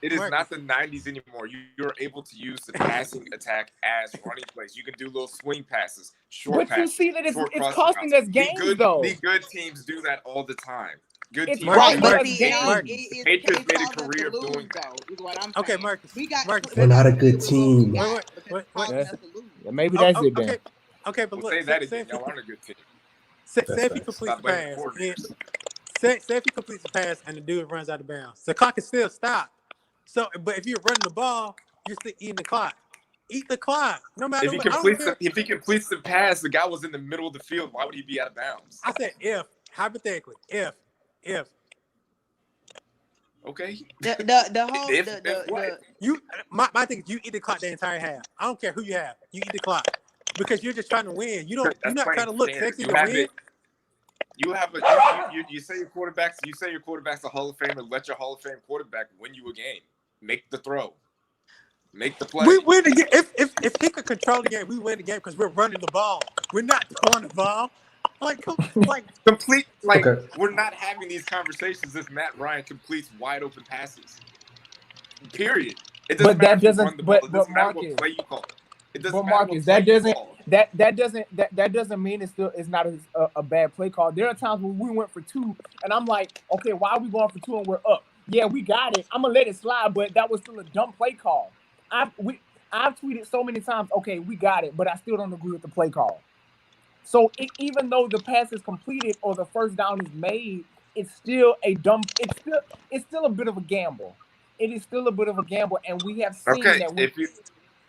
It is not the 90s anymore. You're able to use the passing attack as running plays. You can do little swing passes, short passes. But you see that it's crossing costing routes. us games, though. The good teams do that all the time. Good It's teams. costing Right, us but see, games. it's Patriots made a causing us career to of lose, doing though, is what I'm saying. Okay, Marcus. We got Marcus. We're not a good live with what we team. got because it's causing us to lose. Maybe that's it then. Okay, but We'll look, say that again. Y'all aren't a good team. say if he facts. completes Stop the blaming pass, coordinators. say if he completes the pass and the dude runs out of bounds, the clock is still stopped. So, but if you're running the ball, you're still eating the clock. Eat the clock, no matter If he what. completes the pass, the guy was in the middle of the field. Why would he be out of bounds? I said hypothetically, if. Okay. My thing is you eat the clock the entire half. I don't care who you have. You eat the clock because you're just trying to win. You're not trying to look sexy to win. You say your quarterback's a Hall of Famer. Let your Hall of Fame quarterback win you a game. Make the throw. Make the play. We win the game. If he could control the game, we win the game because we're running the ball. We're not throwing the ball. Complete. Okay. We're not having these conversations if Matt Ryan completes wide open passes. Period. It doesn't matter if you run the ball. It doesn't matter what play you call. It doesn't matter Marcus, what play you call. that doesn't mean it's not a bad play call. There are times when we went for 2, and I'm like, okay, why are we going for 2 and we're up? Yeah, we got it. I'm gonna let it slide, but that was still a dumb play call. I've tweeted so many times, okay, we got it, but I still don't agree with the play call. So even though the pass is completed or the first down is made, it's still a dumb. It's still a bit of a gamble. It is still a bit of a gamble, and we have seen that.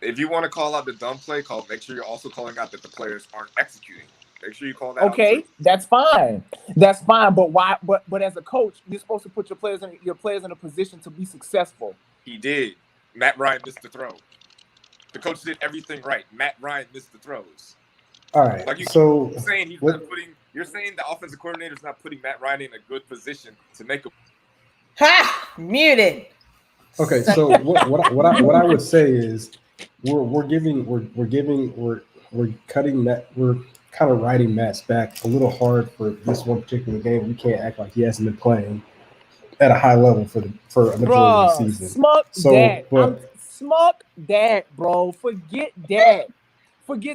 If you want to call out the dumb play call, make sure you're also calling out that the players aren't executing. Make sure you call that. Okay, out that's fine. That's fine. But why? But as a coach, you're supposed to put your players in a position to be successful. He did. Matt Ryan missed the throw. The coach did everything right. Matt Ryan missed the throws. All right. You're saying the offensive coordinator is not putting Matt Ryan in a good position to make a. Ha! Muted. Okay, so what I would say is we're cutting Matt. We're kind of riding Matt's back a little hard for this one particular game. We can't act like he hasn't been playing at a high level for a majority of the season. Smuck that, bro. Forget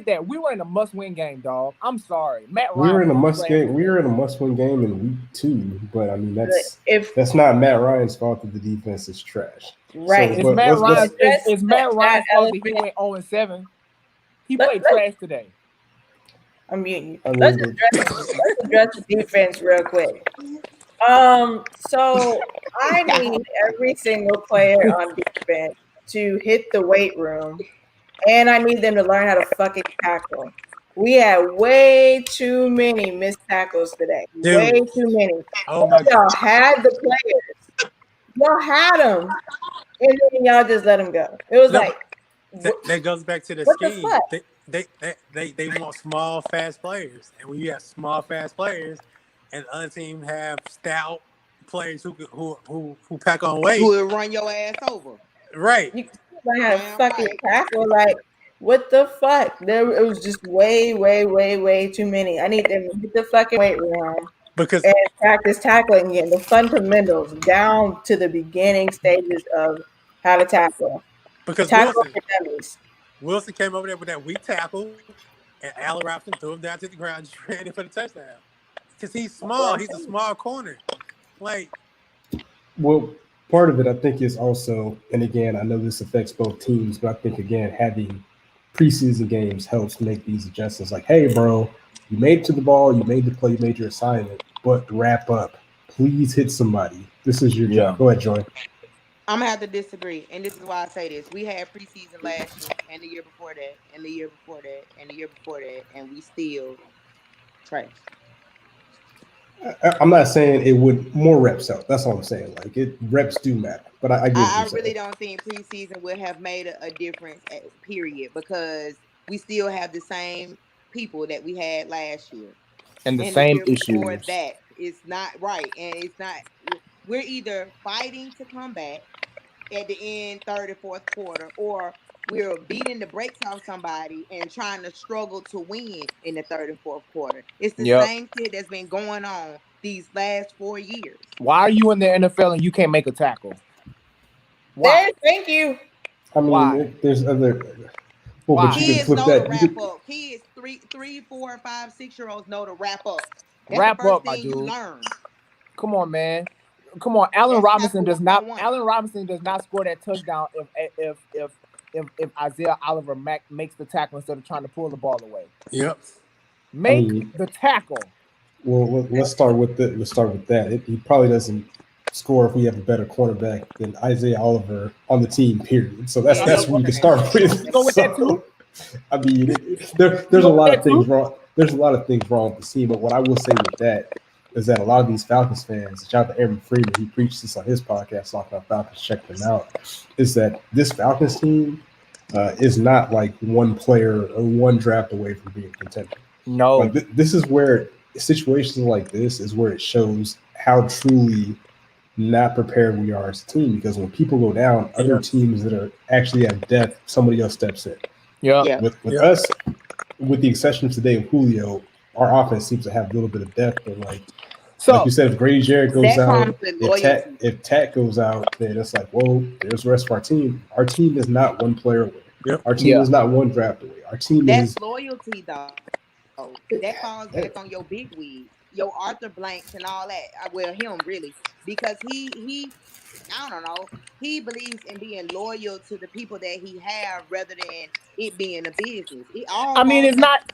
that. We were in a must-win game, dog. I'm sorry, Matt Ryan. We were in a must-win game in week 2, but I mean that's not Matt Ryan's fault that the defense is trash. Right? So, it's Matt Ryan's fault that he went 0-7. He played trash today. I'm muting you. Let's address the defense real quick. So I need every single player on defense to hit the weight room, and I need them to learn how to fucking tackle. We had way too many missed tackles today. Way too many. Oh my y'all had the players. Y'all had him, and then y'all just let him go. It was No, like, that goes back to the what the scheme. fuck? They want small, fast players, and when you have small, fast players, and the other team have stout players who pack on weight, Who will run your ass over? right? You had a Damn fucking right. tackle. Like, what the fuck? It was just way too many. I need them to hit the fucking weight room Because and practice tackling again. The fundamentals down to the beginning stages of how to tackle. Tackle for dummies. Wilson came over there with that weak tackle, and Allen Robinson threw him down to the ground, just ran in for the touchdown. Because he's small, he's a small corner. Like, Well, part of it, I think, is also, and again, I know this affects both teams, but I think, again, having preseason games helps make these adjustments. Like, hey, bro, you made it to the ball, you made the play, you made your assignment, but wrap up. Please hit somebody. This is your job. Go ahead, Joy. I'm gonna have to disagree, and this is why I say this. We had preseason last year, and the year before that, and the year before that, and the year before that, and we still trash. I'm not saying it would more reps help. That's all I'm saying. Like, reps do matter, but I get what I you're really saying. don't think preseason would have made a difference, period, because we still have the same people that we had last year. And the And same year before issues. that, it's not right, and it's not. We're either fighting to come back at the end, third or fourth quarter, or we're beating the brakes off somebody and trying to struggle to win in the third and fourth quarter. It's the same shit that's been going on these last 4 years. Why are you in the NFL and you can't make a tackle? Why? Thank you. I mean, Why? There's other. Well, but you can Kids flip know that. to wrap up. Kids, 3, 4, 5, 6-year-olds know to wrap up. That's wrap the first up, my thing you dude. learn. Come on, man. Come on. Allen Robinson does not score that touchdown if Isaiah Oliver makes the tackle instead of trying to pull the ball away. Yep. Make the tackle. Well, let's start with that. He probably doesn't score if we have a better cornerback than Isaiah Oliver on the team. Period. So that's where you can start with. Go with that too. I mean, there's a lot of things wrong. There's a lot of things wrong with the team. But what I will say with that is that a lot of these Falcons fans, shout out to Aaron Freeman, he preached this on his podcast, talking about Falcons, check them out, is that this Falcons team is not like one player or one draft away from being contender. No. Like, this is where situations like this is where it shows how truly not prepared we are as a team, because when people go down, other teams that are actually have depth, somebody else steps in. Yeah. With us, with the exception of today of Julio, our offense seems to have a little bit of depth. But like you said, if Grady Jarrett goes out, if Tat goes out, then it's like, whoa, there's the rest of our team. Our team is not one player away. Yep. Our team is not one draft away. Our team That's loyalty, though. That falls back on your big wig, your Arthur Blanks and all that. Well, him really, because he I don't know. He believes in being loyal to the people that he have rather than it being a business. I mean, it's not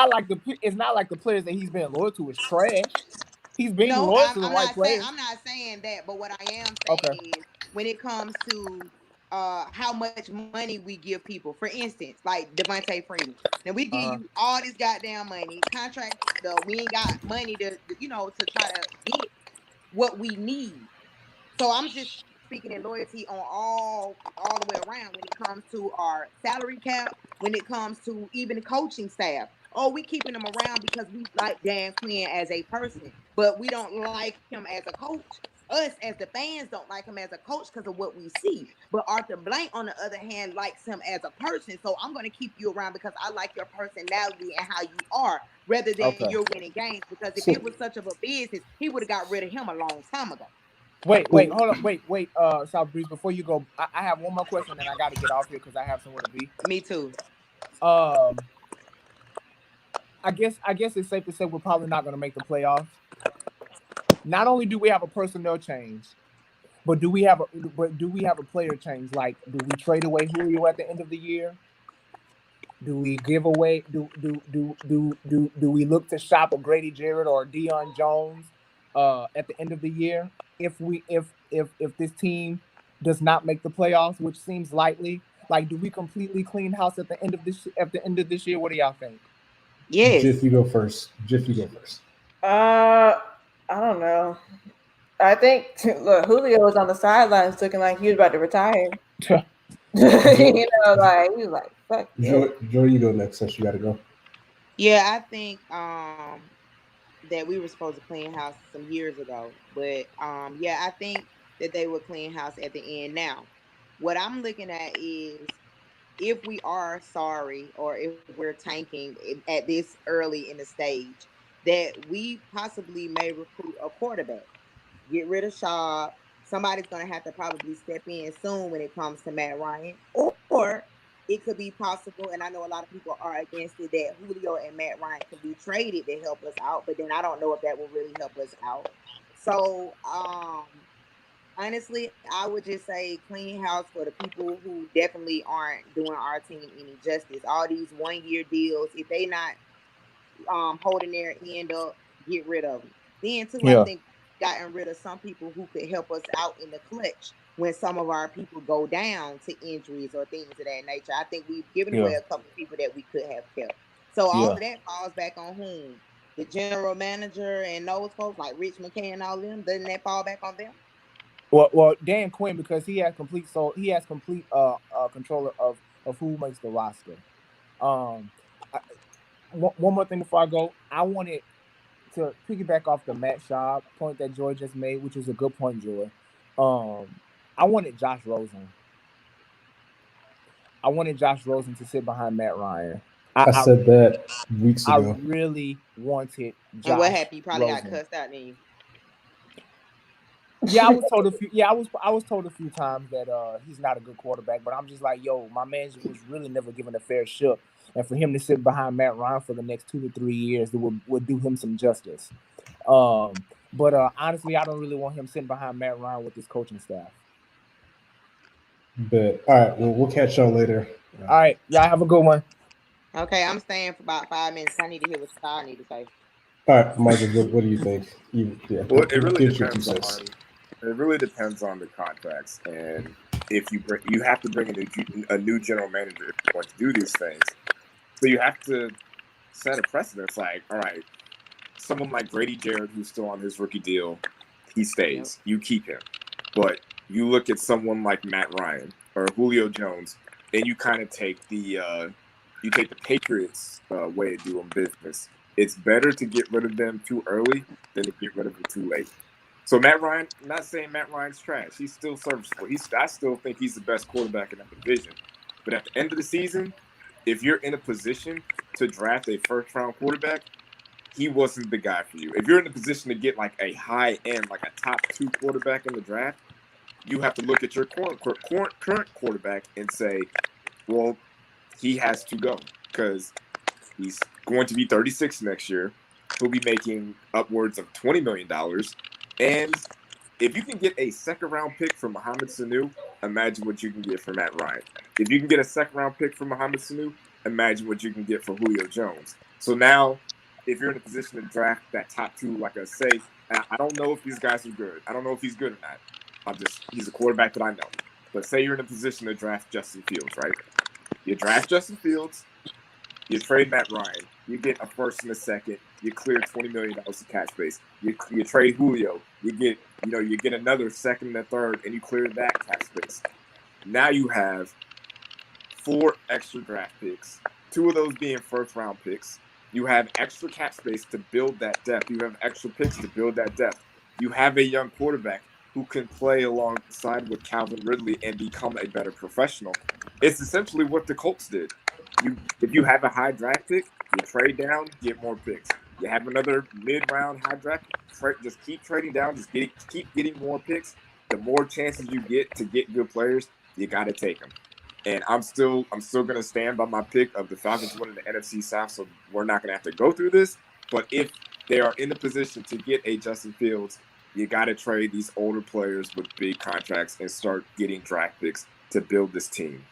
like the players that he's been loyal to is trash. He's being loyal to the right players. I'm not saying that, but what I am saying is when it comes to how much money we give people. For instance, like Devontae Freeman. Now we give you all this goddamn money, contract. We ain't got money to to try to get what we need. So I'm just speaking in loyalty on all the way around when it comes to our salary cap, when it comes to even the coaching staff. Oh, we keeping him around because we like Dan Quinn as a person, but we don't like him as a coach. Us as the fans don't like him as a coach because of what we see. But Arthur Blank, on the other hand, likes him as a person. So I'm going to keep you around because I like your personality and how you are, rather than you're winning games. Because if it was such of a business, he would have got rid of him a long time ago. Wait, hold on, wait, South Breeze, before you go, I have one more question and I got to get off here because I have somewhere to be. Me too. I guess it's safe to say we're probably not going to make the playoffs. Not only do we have a personnel change, but do we have a player change? Like, do we trade away Julio at the end of the year? Do we give away? Do we look to shop a Grady Jarrett or Deion Jones at the end of the year? If this team does not make the playoffs, which seems likely, like, do we completely clean house at the end of this year? What do y'all think? Yes. Jiff, you go first. I don't know. I think look, Julio was on the sidelines looking like he was about to retire. You know, like he was like, "Fuck this." Joe, you go next since you got to go. Yeah, I think that we were supposed to clean house some years ago, but yeah, I think that they would clean house at the end. Now, what I'm looking at is if we are sorry or if we're tanking at this early in the stage, that we possibly may recruit a quarterback, get rid of Shaw. Somebody's going to have to probably step in soon when it comes to Matt Ryan, or it could be possible, and I know a lot of people are against it, that Julio and Matt Ryan could be traded to help us out, but then I don't know if that will really help us out. So, honestly, I would just say clean house for the people who definitely aren't doing our team any justice. All these 1-year deals, if they not holding their end up, get rid of them. Then too, I Yeah. think gotten rid of some people who could help us out in the clutch when some of our people go down to injuries or things of that nature. I think we've given away a couple of people that we could have kept. So all of that falls back on whom? The general manager and those folks like Rich McKay and all of them. Doesn't that fall back on them? Well, Dan Quinn, because he has complete control of who makes the roster. One more thing before I go, I wanted to piggyback off the Matt Schaub point that Joy just made, which is a good point, Joy. I wanted Josh Rosen. To sit behind Matt Ryan. I said that weeks I ago. really wanted Josh. And what happened? You probably Rosen. got cussed out, didn't you? Yeah, I was told a few. Yeah, I was told a few times that he's not a good quarterback. But I'm just like, yo, my man was really never given a fair shot, and for him to sit behind Matt Ryan for the next 2 to 3 years, it would do him some justice. But honestly, I don't really want him sitting behind Matt Ryan with his coaching staff. But all right, well, we'll catch y'all later. All right, y'all have a good one. Okay, I'm staying for about 5 minutes. I need to hear what Star need to say. All right, Michael, what do you think? Well, it really depends on. It really depends on the contracts, and if you have to bring a new general manager if you want to do these things. So you have to set a precedent. Like, all right, someone like Grady Jarrett, who's still on his rookie deal, he stays. You keep him. But you look at someone like Matt Ryan or Julio Jones, and you kind of take the Patriots way of doing business. It's better to get rid of them too early than to get rid of them too late. So Matt Ryan, I'm not saying Matt Ryan's trash. He's still serviceable. I still think he's the best quarterback in that division. But at the end of the season, if you're in a position to draft a first-round quarterback, he wasn't the guy for you. If you're in a position to get like a high-end, like a top 2 quarterback in the draft, you have to look at your current quarterback and say, well, he has to go because he's going to be 36 next year. He'll be making upwards of $20 million. And if you can get a second-round pick from Mohamed Sanu, imagine what you can get for Matt Ryan. If you can get a second-round pick from Mohamed Sanu, imagine what you can get for Julio Jones. So now, if you're in a position to draft that top 2, like I say, I don't know if these guys are good. I don't know if he's good or not. He's a quarterback that I know. But say you're in a position to draft Justin Fields, right? You draft Justin Fields, you trade Matt Ryan, you get a first and a second, you clear $20 million of cap space. You trade Julio, you get another second and a third, and you clear that cap space. Now you have 4 extra draft picks, 2 of those being first-round picks. You have extra cap space to build that depth. You have extra picks to build that depth. You have a young quarterback who can play alongside with Calvin Ridley and become a better professional. It's essentially what the Colts did. If you have a high draft pick, you trade down, get more picks. You have another mid-round high draft, just keep trading down, keep getting more picks. The more chances you get to get good players, you got to take them. And I'm still going to stand by my pick of the Falcons winning the NFC South, so we're not going to have to go through this. But if they are in the position to get a Justin Fields, you got to trade these older players with big contracts and start getting draft picks to build this team.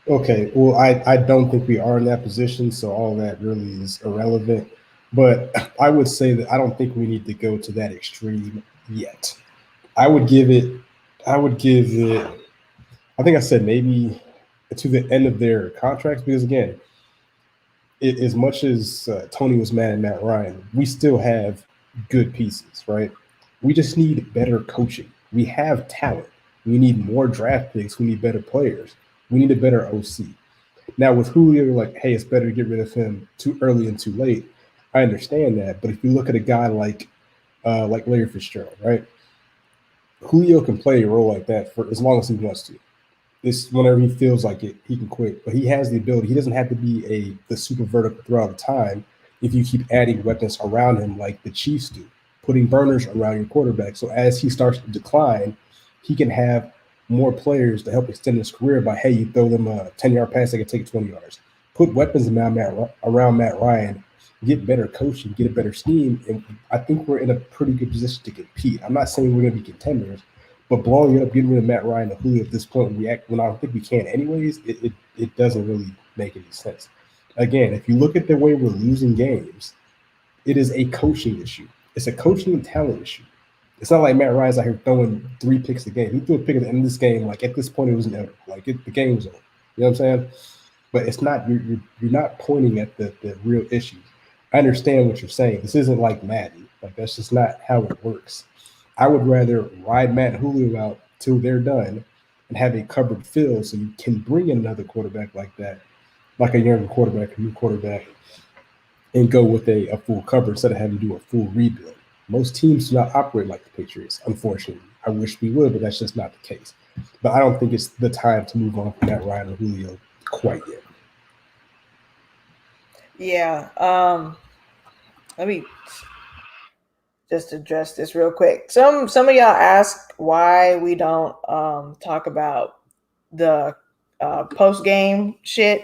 Okay, well, I don't think we are in that position, so all that really is irrelevant. But I would say that I don't think we need to go to that extreme yet. I would give it, I think I said maybe to the end of their contracts, because again, as much as Tony was mad at Matt Ryan, we still have good pieces, right? We just need better coaching. We have talent. We need more draft picks. We need better players. We need a better OC. Now with Julio, like, hey, it's better to get rid of him too early and too late. I understand that, but if you look at a guy like Larry Fitzgerald, right? Julio can play a role like that for as long as he wants to. This whenever he feels like it, he can quit. But he has the ability. He doesn't have to be the super vertical throughout the time if you keep adding weapons around him like the Chiefs do, putting burners around your quarterback. So as he starts to decline, he can have more players to help extend his career by, hey, you throw them a 10-yard pass, they can take it 20 yards. Put weapons around Matt Ryan, get better coaching, get a better scheme, and I think we're in a pretty good position to compete. I'm not saying we're going to be contenders, but blowing it up, getting rid of Matt Ryan and Julio at this point, when I don't think we can anyways, it doesn't really make any sense. Again, if you look at the way we're losing games, it is a coaching issue. It's a coaching and talent issue. It's not like Matt Ryan's out here throwing 3 picks a game. He threw a pick at the end of this game. Like, at this point, it was never. Like, the game was over. You know what I'm saying? But it's not. You're not pointing at the real issues. I understand what you're saying. This isn't like Madden. Like, that's just not how it works. I would rather ride Matt and Julio out till they're done and have a cupboard filled so you can bring in another quarterback like that, like a younger quarterback, a new quarterback, and go with a full cover instead of having to do a full rebuild. Most teams do not operate like the Patriots, unfortunately. I wish we would, but that's just not the case. But I don't think it's the time to move on from Matt Ryan or Julio quite yet. Yeah. Let me just address this real quick. Some of y'all ask why we don't talk about the post game shit.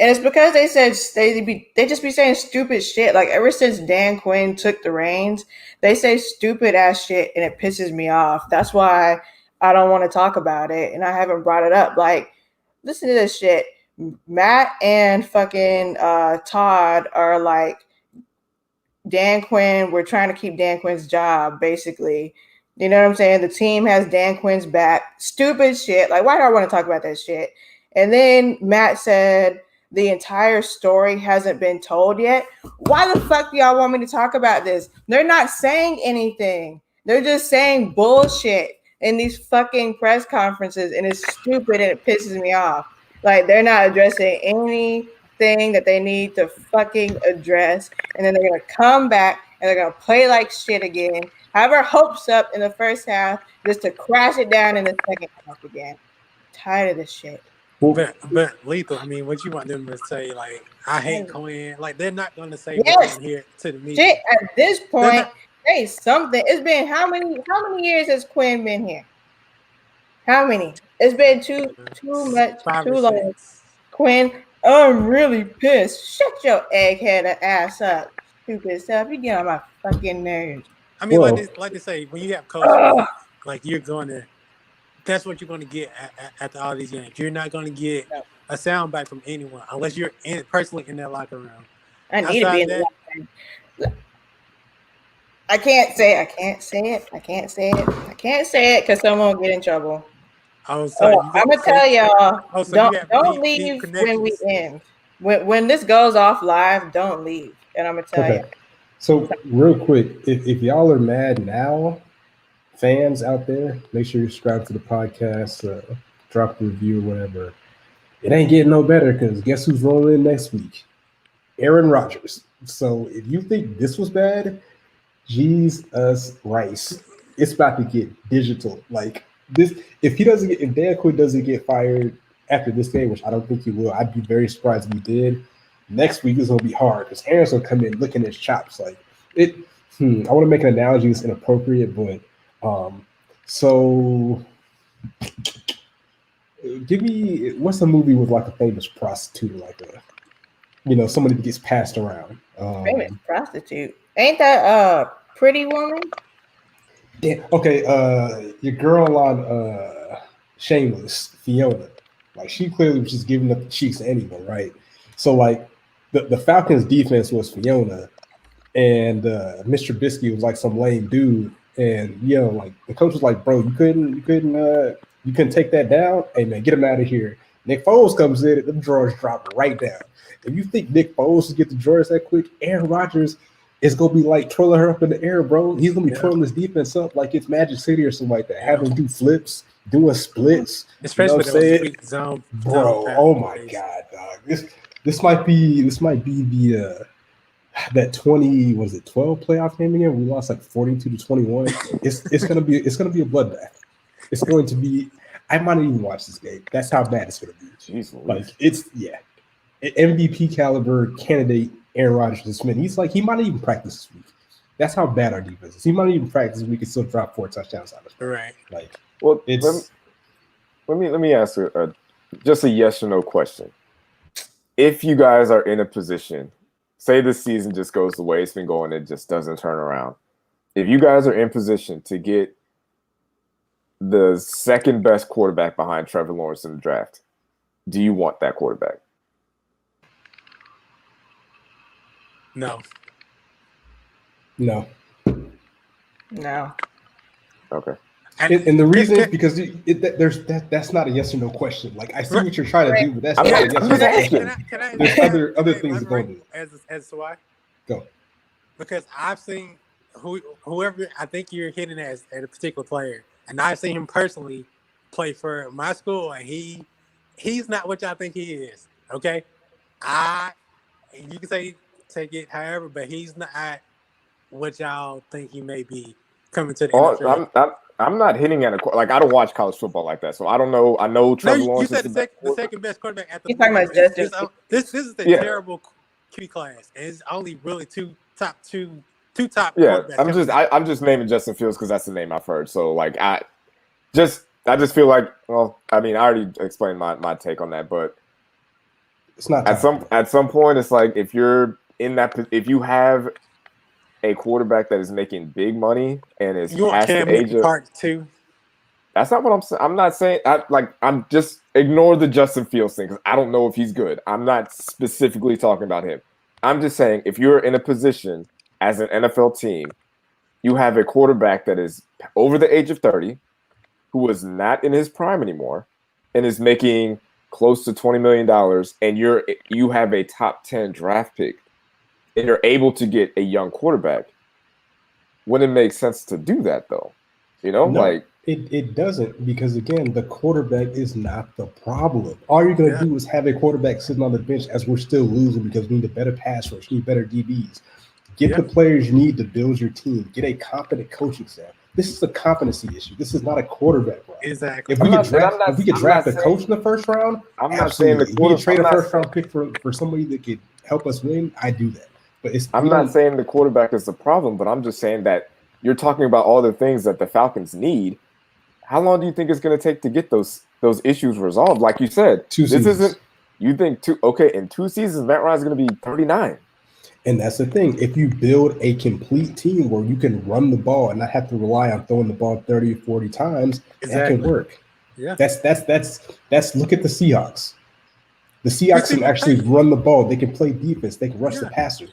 And it's because they said they just be saying stupid shit. Like, ever since Dan Quinn took the reins, they say stupid ass shit and it pisses me off. That's why I don't want to talk about it and I haven't brought it up. Like, listen to this shit. Matt and fucking Todd are like, Dan Quinn, we're trying to keep Dan Quinn's job, basically. You know what I'm saying? The team has Dan Quinn's back. Stupid shit. Like, why do I want to talk about that shit? And then Matt said, the entire story hasn't been told yet. Why the fuck do y'all want me to talk about this? They're not saying anything. They're just saying bullshit in these fucking press conferences, and it's stupid and it pisses me off. Like, they're not addressing anything that they need to fucking address, and then they're gonna come back and they're gonna play like shit again, have our hopes up in the first half just to crash it down in the second half again. Tired of this shit. But Lethal, I mean, what you want them to say? Like, I hate Quinn. Like, they're not going to say what's in here to the media. Shit, at this point, hey, something. It's been how many years has Quinn been here? How many? It's been too much, 5 too or long. 6. Quinn, I'm really pissed. Shut your egghead ass up, stupid self. You get on my fucking nerves. I mean, like they say, when you have coaches, like, you're going to. That's what you're going to get after all these games. You're not going to get a soundbite from anyone unless you're personally in that locker room. I need to be in the locker room. I can't say it because someone will get in trouble. I'm going to tell y'all, don't leave when we end. When this goes off live, don't leave. And I'm going to tell you. So real quick, if y'all are mad now, fans out there, make sure you subscribe to the podcast, drop a review or whatever. It ain't getting no better because guess who's rolling in next week? Aaron Rodgers. So if you think this was bad, Jesus Christ, it's about to get digital. Like this, if Dan Quinn doesn't get fired after this game, which I don't think he will, I'd be very surprised if he did. Next week is gonna be hard because Aaron's gonna come in licking his chops. Like it. I want to make an analogy that's inappropriate, but. So give me what's a movie with like a famous prostitute, like somebody that gets passed around. Famous prostitute. Ain't that Pretty Woman? Yeah, okay, your girl on Shameless, Fiona. Like she clearly was just giving up the cheeks to anyone, right? So like the Falcons defense was Fiona and Mr. Trubisky was like some lame dude. And like the coach was like, "Bro, you couldn't take that down. Hey man, get him out of here." Nick Foles comes in, and the drawers drop right down. If you think Nick Foles will get the drawers that quick, Aaron Rodgers it's gonna be like twirling her up in the air, bro. He's gonna be twirling his defense up like it's Magic City or something like that. Having do flips, doing splits, especially those zone, bro. Oh my god, dog. This might be the that 12 playoff game again. We lost like 42-21. It's gonna be a bloodbath. It's going to be. I might not even watch this game. That's how bad it's gonna be. Jeez, like it's MVP caliber candidate. Aaron Rodgers is Smith. He's like he might not even practice this week. That's how bad our defense is. He might not even practice this week and still drop 4 touchdowns on us. Right. Like, well, it's. Let me ask just a yes or no question. If you guys are in a position, say this season just goes the way it's been going, it just doesn't turn around. If you guys are in position to get the second best quarterback behind Trevor Lawrence in the draft, do you want that quarterback? No. Okay. And the reason is because that's not a yes or no question. Like I see what you're trying to do, but that's not a yes or no question. There's other things that go into it. As to why? Go. Because I've seen whoever I think you're hitting at a particular player, and I've seen him personally play for my school, and he's not what y'all think he is. Okay, you can say take it however, but he's not what y'all think he may be coming to the NFL. I'm not hitting at like I don't watch college football like that, so I don't know. I know Trevor Lawrence. You said the second best quarterback at the. You're talking about Justin. This is a terrible QB class, and it's only really two top. Yeah, I'm just naming Justin Fields because that's the name I've heard. So like I just feel like, well, I mean I already explained my take on that, but it's not at some point it's like if you have a quarterback that is making big money and is past the age of part 2. That's not what I'm saying. I'm not saying I'm just ignore the Justin Fields thing because I don't know if he's good. I'm not specifically talking about him. I'm just saying if you're in a position as an NFL team, you have a quarterback that is over the age of 30, who is not in his prime anymore, and is making close to $20 million, and you have a top 10 draft pick, and you're able to get a young quarterback. Wouldn't it make sense to do that though? You know, no, it doesn't, because again, the quarterback is not the problem. All you're going to do is have a quarterback sitting on the bench as we're still losing because we need a better pass rush, we need better DBs. Get the players you need to build your team. Get a competent coaching staff. This is a competency issue. This is not a quarterback problem. Exactly. If we could draft a coach in the first round, I'm not saying if we could trade a first round pick for somebody that could help us win, I do that. But I'm not saying the quarterback is the problem, but I'm just saying that you're talking about all the things that the Falcons need. How long do you think it's going to take to get those issues resolved? Like you said, 2 seasons. You think in 2 seasons, Matt Ryan's going to be 39. And that's the thing. If you build a complete team where you can run the ball and not have to rely on throwing the ball 30 or 40 times, that can work. Yeah. That's look at the Seahawks. The Seahawks can actually run the ball. They can play defense. They can rush the passer.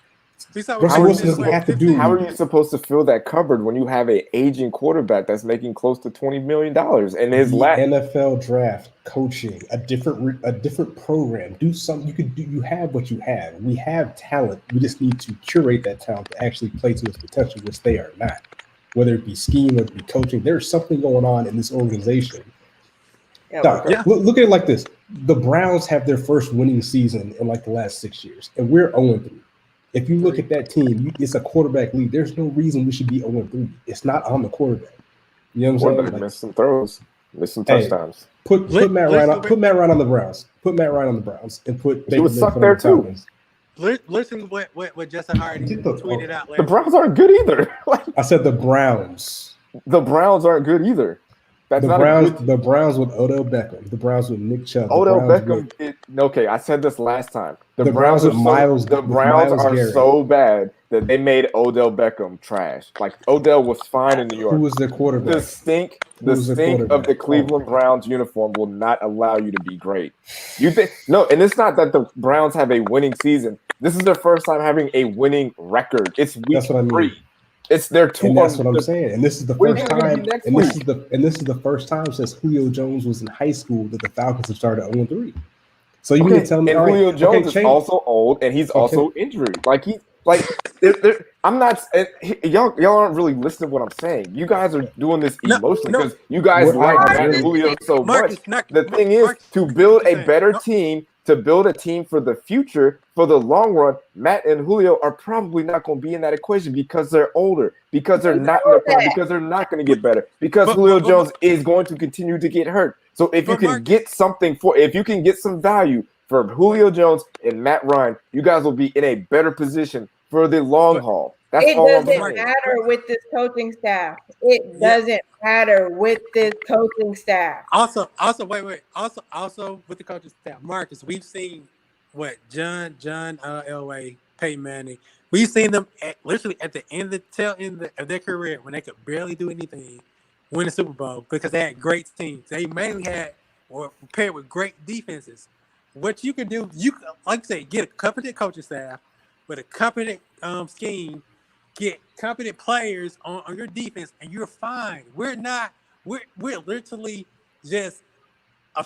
Russell Wilson doesn't have to do. How are you supposed to fill that cupboard when you have an aging quarterback that's making close to $20 million and his NFL draft, coaching, a different program. Do something. You could do. You have what you have. We have talent. We just need to curate that talent to actually play to its potential, which they are not. Whether it be scheme, whether it be coaching, there's something going on in this organization. Look at it like this: the Browns have their first winning season in like the last 6 years, and we're 0-3. If you look at that team, it's a quarterback league. There's no reason we should be 0-3. It's not on the quarterback. You know what I'm saying? Like, miss some throws, miss some touchdowns. Put Matt Ryan on the Browns. Put Matt Ryan on the Browns and put Baker suck there too. Listen to what Justin Hardy tweeted out. The Browns aren't good either. I said the Browns. The Browns aren't good either. The Browns with Odell Beckham. The Browns with Nick Chubb. Odell Beckham. Okay, I said this last time. The Browns with Miles. The Browns are so bad that they made Odell Beckham trash. Like Odell was fine in New York. Who was their quarterback? The stink of the Cleveland Browns uniform will not allow you to be great. You think no? And it's not that the Browns have a winning season. This is their first time having a winning record. It's week 3. It's their 2. And that's what I'm saying. And this is the first time. This is the first time since Julio Jones was in high school that the Falcons have started 0-3. So you mean to tell me? And Julio Jones is also old, and he's also injured. Like Like, I'm not. Y'all aren't really listening to what I'm saying. You guys are doing this emotionally because you guys like Matt and Julio so much. The thing is, to build a better team, to build a team for the future, for the long run, Matt and Julio are probably not going to be in that equation because they're older, because they're not in their prime, because they're not going to get better, because Julio Jones is going to continue to get hurt. So if you can get something if you can get some value for Julio Jones and Matt Ryan, you guys will be in a better position for the long haul. That's all I'm saying. It doesn't matter with this coaching staff. It doesn't matter with this coaching staff. Also, wait. Also with the coaching staff, Marcus, we've seen what John Elway, Peyton Manning. We've seen them literally at the tail end of their career when they could barely do anything, win a Super Bowl because they had great teams. They mainly had or paired with great defenses. What you can do, you can, like I say, get a competent coaching staff with a competent scheme, get competent players on your defense, and you're fine. We're literally just a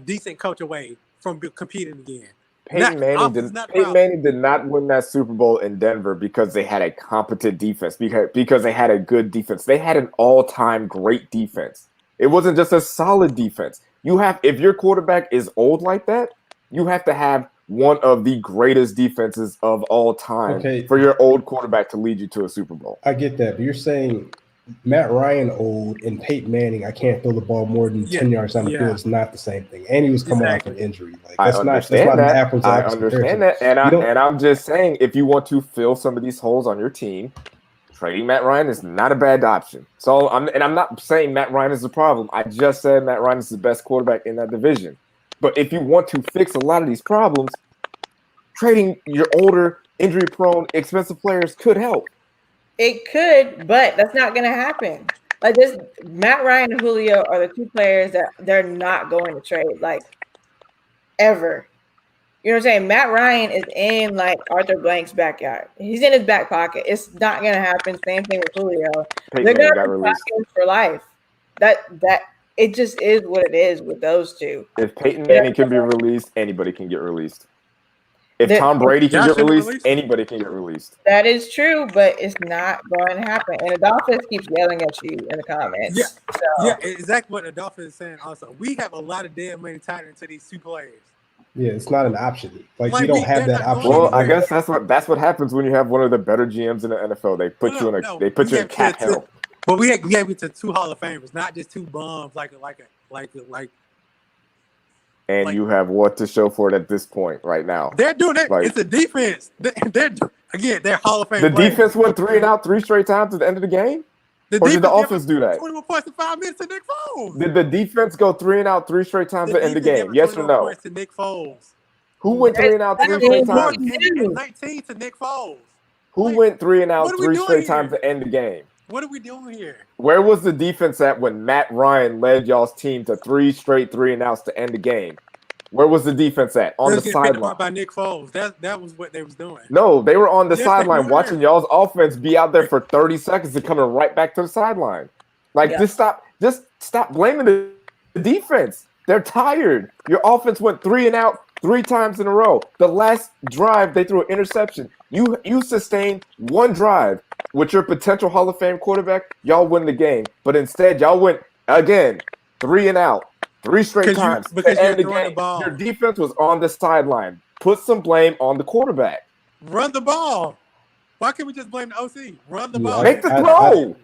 decent coach away from competing again. Peyton Manning did not win that Super Bowl in Denver because they had a competent defense, because they had a good defense. They had an all-time great defense. It wasn't just a solid defense. If your quarterback is old like that, you have to have one of the greatest defenses of all time for your old quarterback to lead you to a Super Bowl. I get that, but you're saying Matt Ryan old and Peyton Manning, I can't throw the ball more than 10 yards down the field. It's not the same thing. And he was coming off an injury. Like, I understand that. And I'm just saying, if you want to fill some of these holes on your team, trading Matt Ryan is not a bad option. So I'm not saying Matt Ryan is the problem. I just said Matt Ryan is the best quarterback in that division. But if you want to fix a lot of these problems, trading your older, injury-prone, expensive players could help. It could, but that's not going to happen. Like this, Matt Ryan and Julio are the two players that they're not going to trade, like ever. You know what I'm saying? Matt Ryan is in like Arthur Blank's backyard. He's in his back pocket. It's not going to happen. Same thing with Julio. They're going to be talking for life. That it just is what it is with those two. If Peyton Manning can be released, anybody can get released. If Tom Brady can get released, anybody can get released. That is true, but it's not going to happen. And Adolphus keeps yelling at you in the comments. Yeah, exactly what Adolphus is saying also. We have a lot of dead money tied into these two players. Yeah, it's not an option. Like we don't have that option. Well, I guess that's what happens when you have one of the better GMs in the NFL. They put you in cap hell. But we gave it to two Hall of Famers, not just two bums like. And you have what to show for it at this point right now. They're doing it. It's a defense. They're Hall of Fame. The defense went 3 and out 3 straight times at the end of the game? Or did the offense do that? 21 points in 5 minutes to Nick Foles. Did the defense go 3 and out 3 straight times at the end of the game? Yes or no? Points to Nick Foles. Who went 3 and out 3 straight times? 19 to Nick Foles. Who went 3 and out 3 straight times at the end of the game? What are we doing here? Where was the defense at when Matt Ryan led y'all's team to 3 straight 3 and outs to end the game? Where was the defense at? On the sideline. By Nick Foles. That was what they was doing. No, they were on the sideline watching y'all's offense be out there for 30 seconds and coming right back to the sideline. Just stop blaming the defense. They're tired. Your offense went 3 and out 3 times in a row. The last drive, they threw an interception. You sustained one drive with your potential Hall of Fame quarterback. Y'all win the game. But instead, y'all went, again, 3 and out. 3 straight times. Because you're throwing the ball. Your defense was on the sideline. Put some blame on the quarterback. Run the ball. Why can't we just blame the OC? Run the ball. Make the throw.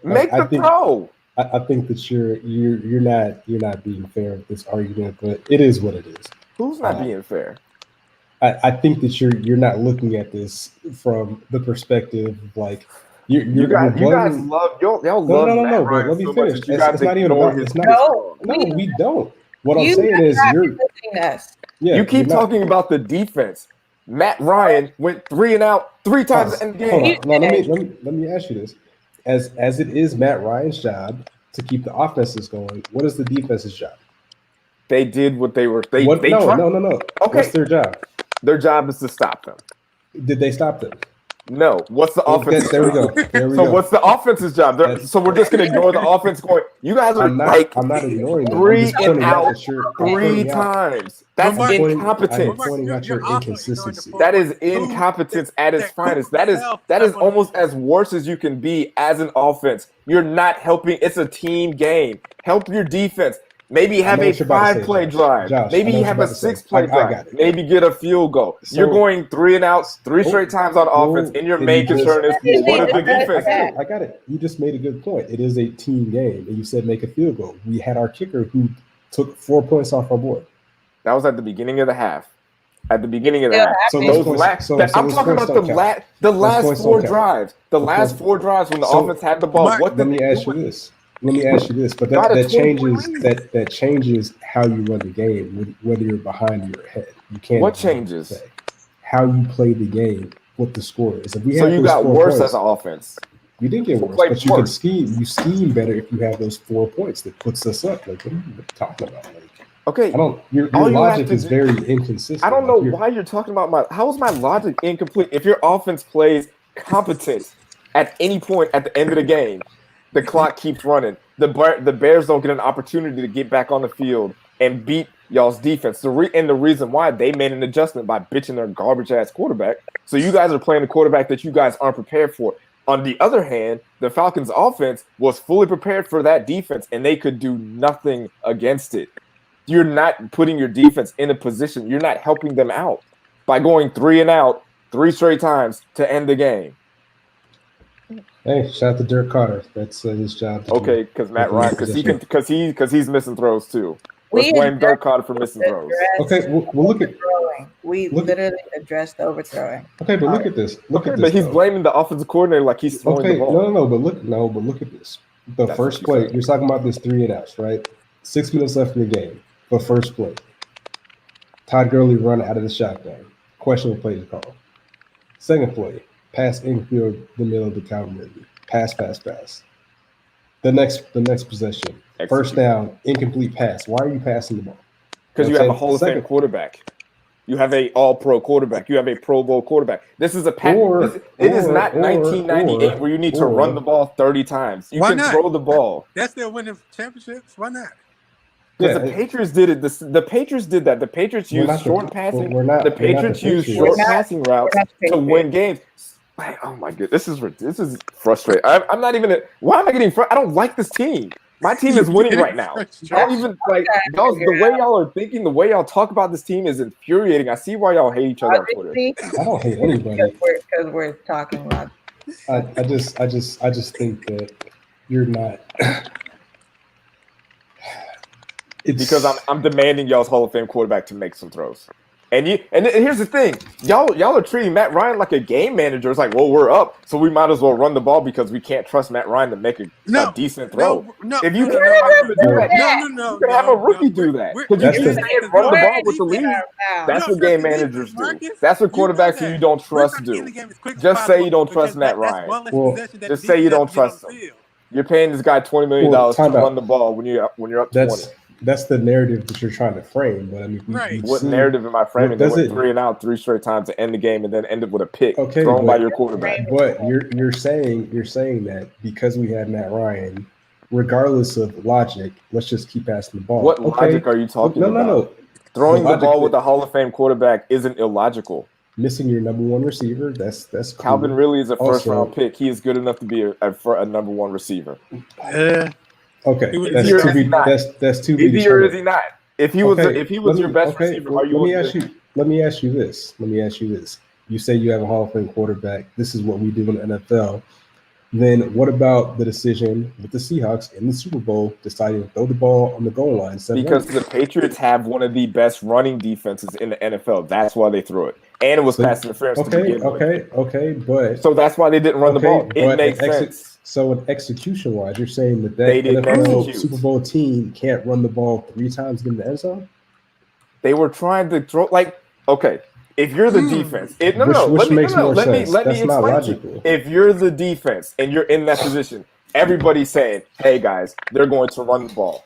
Make the throw. I think that you're not being fair with this argument, but it is what it is. Who's not being fair? I think that you're not looking at this from the perspective of like you guys love y'all love no. But let me finish. It's not even about. It's not. No, we don't. What I'm saying is you keep talking about the defense. Matt Ryan went 3 and out 3 times in the game. Let me ask you this: as it is Matt Ryan's job to keep the offenses going, what is the defense's job? They did what they were. No. Okay, what's their job? Their job is to stop them. Did they stop them? No. What's the offense? There we go. There we So go. what's the offense's job? So we're just gonna ignore the offense going. You guys are I'm not ignoring them. I'm 3 just and pointing out out that you're 3 times. That's Mark, I'm incompetence. pointing out your You're also inconsistency. ignoring That is incompetence at its finest. That is almost as worse as you can be as an offense. You're not helping. It's a team game. Help your defense. Maybe have a 5-play drive. Maybe you have a 6-play drive. Maybe get a field goal. You're going 3 and outs 3 straight times on offense, and your main concern is what is the defense do? I got it. You just made a good point. It is a team game, and you said make a field goal. We had our kicker who took 4 points off our board. That was at the beginning of the half. At the beginning of the half. So I'm talking about the last 4 drives. The last 4 drives when the offense had the ball. Mark, Let me ask you this. But that changes how you run the game, whether you're behind or ahead. You can't. What changes? How you play the game, what the score is. If we So have you those got 4 worse points, as an offense. you didn't get worse, but you can scheme. You scheme better if you have those 4 points that puts us up. Like, what are you talking about? Like, Okay. Your logic is very inconsistent. I don't know why you're talking about how is my logic incomplete? If your offense plays competent at any point at the end of the game, the clock keeps running. The Bears don't get an opportunity to get back on the field and beat y'all's defense. The reason why they made an adjustment by bitching their garbage ass quarterback. So you guys are playing a quarterback that you guys aren't prepared for. On the other hand, the Falcons offense was fully prepared for that defense, and they could do nothing against it. You're not putting your defense in a position. You're not helping them out by going 3 and out 3 straight times to end the game. Hey, shout out to Dirk Carter. That's his job. Okay, because Matt Ryan, because he's missing throws too. Let's blame Dirk Carter for missing throws. Okay, we'll look at overthrowing. We literally addressed overthrowing. Okay, but look at this. But he's blaming the offensive coordinator like he's throwing the ball. No, but look at this. The first play, you're talking about this 3 and outs, right? 6 minutes left in the game. The first play, Todd Gurley run out of the shotgun. Questionable play to call. Second play, pass infield, the middle of the counter. Pass. The next possession, first down, incomplete pass. Why are you passing the ball? Because you have a Hall of Fame quarterback. You have a All-Pro quarterback. You have a Pro Bowl quarterback. This is a pattern. It is not 1998 where you need to run the ball 30 times. You can throw the ball. That's their winning championships. Why not? Because the Patriots did it. The Patriots did that. The Patriots used short passing. The Patriots used short passing routes to win games. Oh my goodness, this is frustrating. I'm not even. Why am I getting frustrated? I don't like this team. My team is winning right now. I don't even like y'all. The way y'all are thinking, the way y'all talk about this team is infuriating. I see why y'all hate each other on Twitter. I don't hate anybody because we're talking about. I just think that you're not. Because I'm demanding y'all's Hall of Fame quarterback to make some throws. And here's the thing, y'all are treating Matt Ryan like a game manager. It's like, well, we're up, so we might as well run the ball because we can't trust Matt Ryan to make a decent throw. If you can have a rookie do that. Because you can't run the ball with the lead. That's what game managers do. That's what quarterbacks who you don't trust do. Just say you don't trust Matt Ryan. Just say you don't trust him. You're paying this guy $20 million to run the ball when you're up 20. That's the narrative that you're trying to frame. But I mean, what narrative am I framing? They went 3 and out 3 straight times to end the game, and then ended with a pick thrown by your quarterback. But you're saying that because we had Matt Ryan, regardless of logic, let's just keep passing the ball. What logic are you talking about? No. Throwing the ball with a Hall of Fame quarterback isn't illogical. Missing your number 1 receiver, that's cool. Calvin really is a first-round pick. He is good enough to be a number 1 receiver. Okay, that's too. Is he or is he not? If he was your best receiver, are you? Let me ask you this. You say you have a Hall of Fame quarterback. This is what we do in the NFL. Then what about the decision with the Seahawks in the Super Bowl deciding to throw the ball on the goal line? Because the Patriots have one of the best running defenses in the NFL. That's why they threw it. And it was pass interference. Okay, but so that's why they didn't run the ball. It makes sense. So in execution-wise, you're saying that NFL Super Bowl team can't run the ball 3 times in the end zone? They were trying to throw if you're the defense, let me explain to you. If you're the defense and you're in that position, everybody's saying, "Hey guys, they're going to run the ball."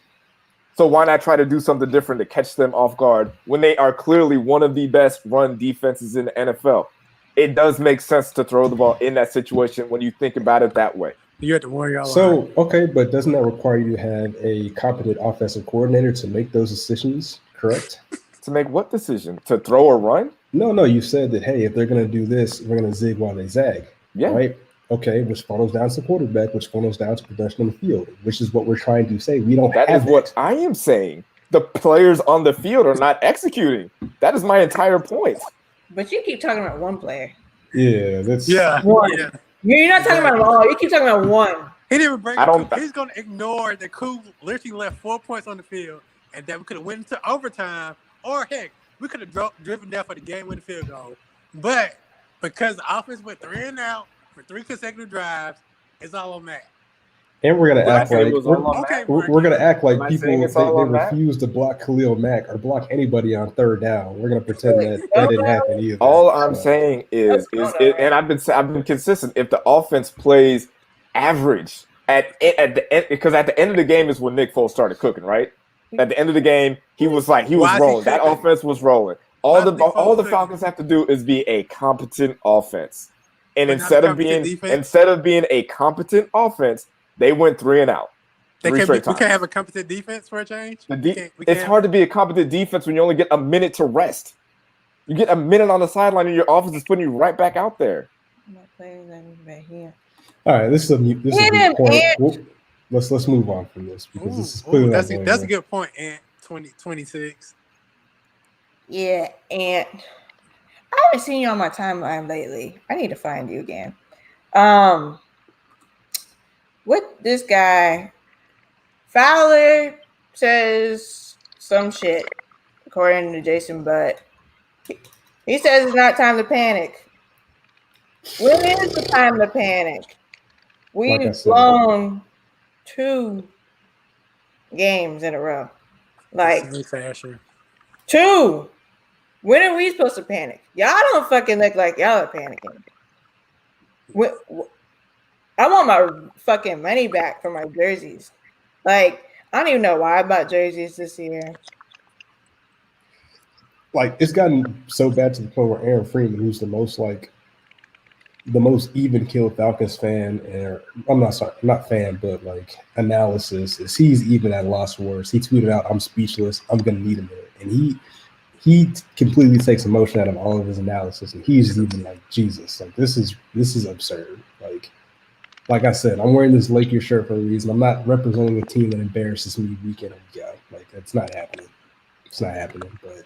So why not try to do something different to catch them off guard when they are clearly one of the best run defenses in the NFL? it does make sense to throw the ball in that situation when you think about it that way. You have to worry all So, okay, but doesn't that require you to have a competent offensive coordinator to make those decisions, correct? To make what decision? To throw or run? No, you said that, hey, if they're going to do this, we're going to zig while they zag. Yeah. Right? Okay, which funnels down to quarterback, which funnels down to production on the field, which is what we're trying to say. We don't That have is what I am saying. The players on the field are not executing. That is my entire point. But you keep talking about one player. Yeah, that's One. Yeah. You're not talking about all. You keep talking about one. He didn't bring. I don't- He's going to ignore that Coop literally left 4 points on the field, and that we could have went into overtime, or heck, we could have driven down for the game-winning field goal. But because the offense went 3 and out for 3 consecutive drives, it's all on that. And we're gonna Did I act say it like was all on Okay, we're gonna act like Am I people saying they it's all on that? refuse to block Khalil Mack or block anybody on third down. We're gonna pretend that didn't happen either. All I'm So, saying is and I've been consistent. If the offense plays average at the end, because at the end of the game is when Nick Foles started cooking, right? At the end of the game, he was Why is he rolling. That cooking? offense was rolling. Why is All Nick Foles the cooking? Falcons have to do is be a competent offense, and But not a competent defense? instead of being a competent offense, they went 3 and out. We 3 straight times. can't have a competent defense for a change. It's hard to be a competent defense when you only get a minute to rest. You get a minute on the sideline, and your offense is putting you right back out there. all right, this is a mute Hit point. him, Let's move on from this because this is clearly not going that's a well. good point, Ant. 26. Yeah, and I haven't seen you on my timeline lately. I need to find you again. What this guy Fowler says some shit, according to Jason Butt. He says it's not time to panic. When is the time to panic? Like I We've said. blown 2 games in a row. Like Same fashion. 2. When are we supposed to panic? Y'all don't fucking look like y'all are panicking. I want my fucking money back for my jerseys. Like, I don't even know why I bought jerseys this year. Like, it's gotten so bad to the point where Aaron Freeman, who's the most even killed Falcons fan, and I'm not fan, but like analysis is he's even at a loss for words. He tweeted out, "I'm speechless. I'm gonna need a minute," and he completely takes emotion out of all of his analysis, and he's even like, Jesus, like this is absurd. Like I said, I'm wearing this Lakers shirt for a reason. I'm not representing a team that embarrasses me week in and week out. Like, it's not happening. It's not happening. But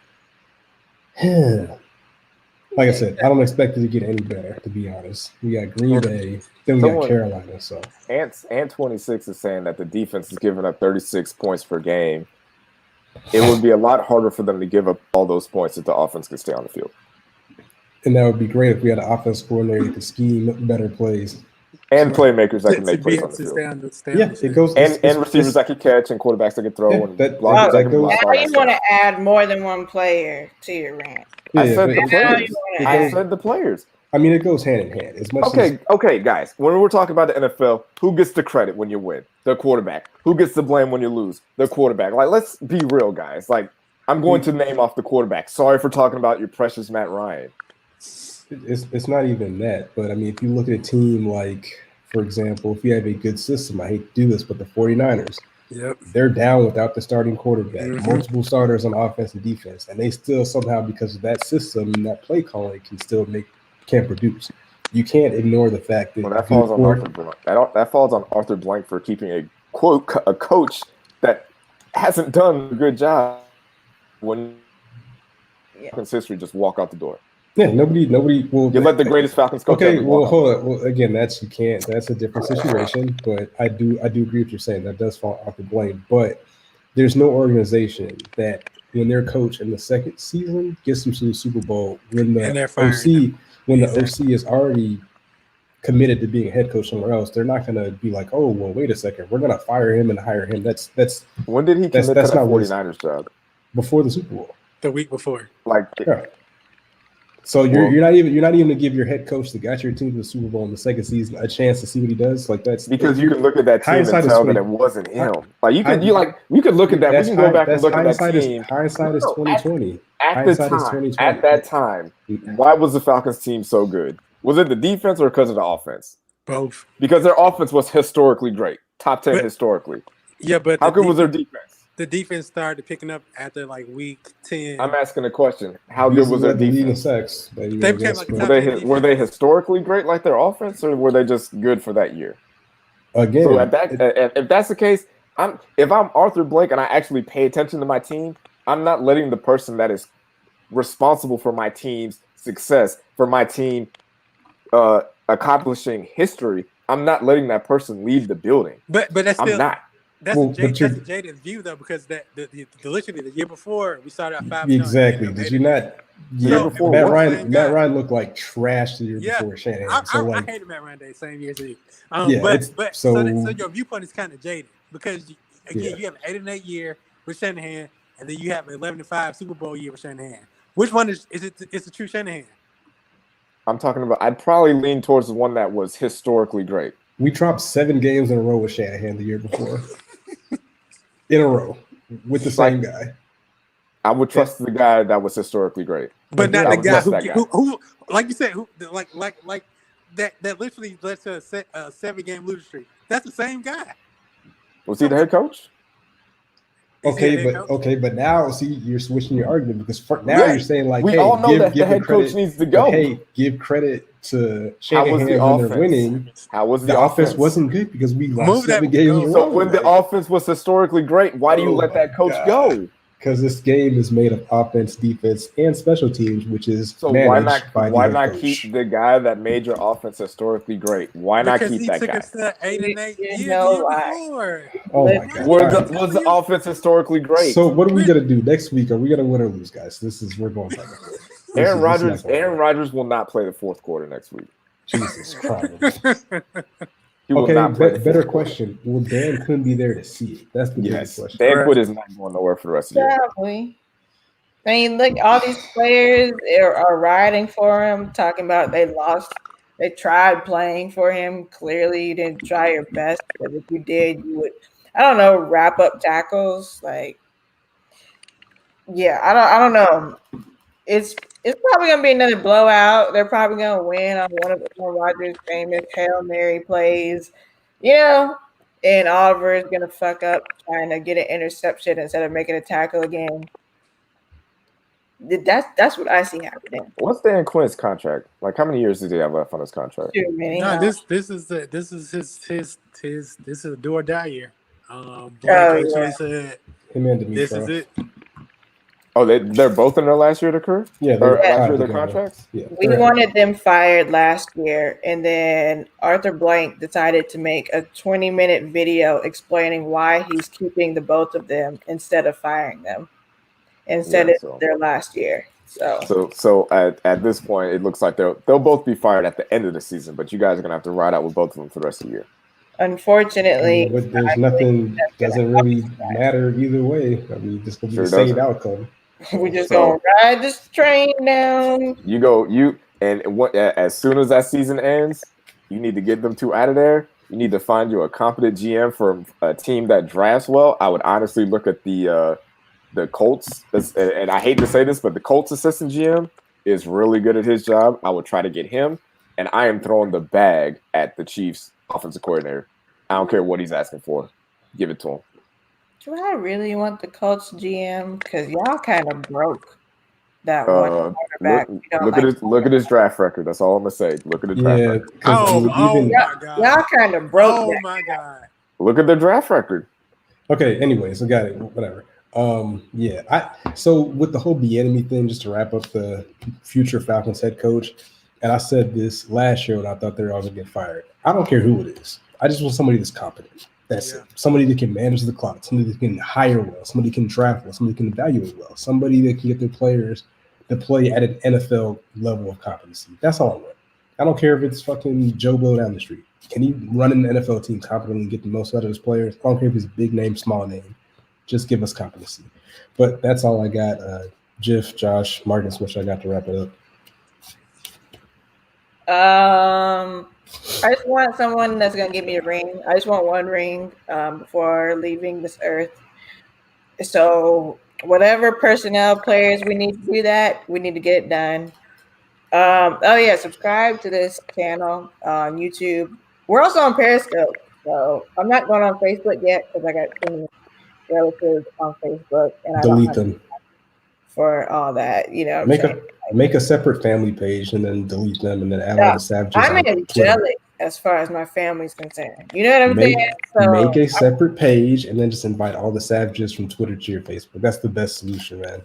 like I said, I don't expect it to get any better, to be honest. We got Green Bay, then we got Carolina. So and 26 is saying that the defense is giving up 36 points per game. It would be a lot harder for them to give up all those points if the offense could stay on the field. And that would be great if we had an offense coordinator that could scheme better plays. And playmakers that can make plays on the field. Yeah, it goes and receivers that can catch and quarterbacks that can throw and blockers that can block. Now you want to add more than one player to your rant. I said the players. I said the players. I mean, it goes hand in hand. As much Okay, guys. When we're talking about the NFL, who gets the credit when you win? The quarterback. Who gets the blame when you lose? The quarterback. Like, let's be real, guys. Like, I'm going to name off the quarterback. Sorry for talking about your precious Matt Ryan. It's not even that. But, I mean, if you look at a team like, for example, if you have a good system, I hate to do this, but the 49ers, they're down without the starting quarterback, multiple starters on offense and defense, and they still somehow, because of that system and that play calling, can produce. You can't ignore the fact that that falls on Arthur Blank. That falls on Arthur Blank for keeping a coach that hasn't done a good job when history just walk out the door. Yeah, nobody will. You let the greatest Falcons coach. Okay, well, hold on. Well, again, that's a different situation. But I do agree with what you're saying. That does fall off the blame. But there's no organization that, when their coach in the second season gets them to the Super Bowl, when the OC is already committed to being a head coach somewhere else, they're not going to be like, oh, well, wait a second, we're going to fire him and hire him. That's when did he commit to the 49ers job? Before the Super Bowl. The week before. Like. Yeah. So you're not even to give your head coach that got your team to the Super Bowl in the second season a chance to see what he does. Like that's because you can look at that team and tell that it wasn't him. Like you could look at that. We can go back and look at that team. Hindsight is 2020. At that time, why was the Falcons team so good? Was it the defense or because of the offense? Both. Because their offense was historically great, top 10 historically. Yeah, but how good was their defense? The defense started picking up after like week 10. I'm asking a question. How good was their defense? They became like were they historically great like their offense, or were they just good for that year? Again, so if that's the case, if I'm Arthur Blank and I actually pay attention to my team, I'm not letting the person that is responsible for my team's success, for my team accomplishing history, I'm not letting that person leave the building. But that's still, I'm not. That's a jaded view though, because literally the year before we started out 5. Exactly. Did you not? Yeah, Matt Ryan looked like trash the year before Shanahan. I hated Matt Ryan the same year as you. So your viewpoint is kind of jaded because you have an 8-8 year with Shanahan, and then you have an 11-5 Super Bowl year with Shanahan. Which one is it? It's the true Shanahan. I'm talking about. I'd probably lean towards the one that was historically great. We dropped 7 games in a row with Shanahan the year before. In a row with the same guy. I would trust the guy that was historically great, but not the guy who, like you said, like that literally led to a 7-game losing streak. That's the same guy. Was he the head coach? Okay, but now see you're switching your argument because you're saying like, we all know that the head coach needs to go. Hey, give credit to Shanahan when they're winning. How was the offense? Wasn't good because we lost 7 games in a row. So when the offense was historically great, why do you let that coach go? Because this game is made of offense, defense, and special teams, which is why not keep the guy that made your offense historically great? Why not keep that guy? Because he took us to 8-8 years before. Oh my God! Was the offense historically great? So what are we gonna do next week? Are we gonna win or lose, guys? We're going back. Aaron Rodgers will not play the fourth quarter next week. Jesus Christ. Better question. Will Dan Quinn be there to see it? That's the biggest question. Dan Quinn is not going nowhere for the rest of the year. Probably. I mean, look, all these players are riding for him, talking about they lost. They tried playing for him. Clearly, you didn't try your best. But if you did, you would, I don't know, wrap up tackles. Like, yeah, I don't know. It's probably gonna be another blowout. They're probably gonna win on one of Rodgers' famous Hail Mary plays, and Oliver is gonna fuck up trying to get an interception instead of making a tackle again. That's what I see happening. What's Dan Quinn's contract? Like, how many years does he have left on his contract? Too many. No, this is a do or die year. Said, this is it. Oh, they're both in their last year to occur? Yeah, last year of their contracts? Yeah. We wanted them fired last year, and then Arthur Blank decided to make a 20-minute video explaining why he's keeping the both of them instead of firing them instead of their last year. So at this point, it looks like they'll both be fired at the end of the season, but you guys are going to have to ride out with both of them for the rest of the year. Unfortunately, there's nothing doesn't really matter either way. I mean, just going to be the same outcome. We're just gonna ride this train down. As soon as that season ends, you need to get them two out of there. You need to find you a competent GM for a team that drafts well. I would honestly look at the Colts, and I hate to say this, but the Colts assistant GM is really good at his job. I would try to get him, and I am throwing the bag at the Chiefs offensive coordinator. I don't care what he's asking for. Give it to him. Do I really want the Colts GM? Because y'all kind of broke that one quarterback. Look at his draft record. That's all I'm gonna say. Look at the draft record. My God. Y'all kind of broke. Oh my God. Look at their draft record. Okay. Anyways, I got it. Whatever. So with the whole Bieniemy thing, just to wrap up the future Falcons head coach, and I said this last year when I thought they were all gonna get fired. I don't care who it is. I just want somebody that's competent. That's it. Somebody that can manage the clock, somebody that can hire well, somebody can draft well, somebody can evaluate well, somebody that can get their players to play at an NFL level of competency. That's all I want. I don't care if it's fucking Joe Blow down the street. Can he run an NFL team competently and get the most out of his players? I don't care if it's big name, small name. Just give us competency. But that's all I got. Jiff, Josh, Marcus, which I got to wrap it up. I just want someone that's gonna give me a ring. I just want one ring before leaving this earth. So whatever personnel players we need to do that, we need to get it done. Oh yeah, subscribe to this channel on YouTube. We're also on Periscope, so I'm not going on Facebook yet because I got too many relatives on Facebook, and I don't Delete have them. for all that. You know what I'm saying? Make a separate family page and then delete them and then add all the savages I'm on Twitter. angelic as far as my family's concerned. You know what I'm saying? Make a separate page and then just invite all the savages from Twitter to your Facebook. That's the best solution, man.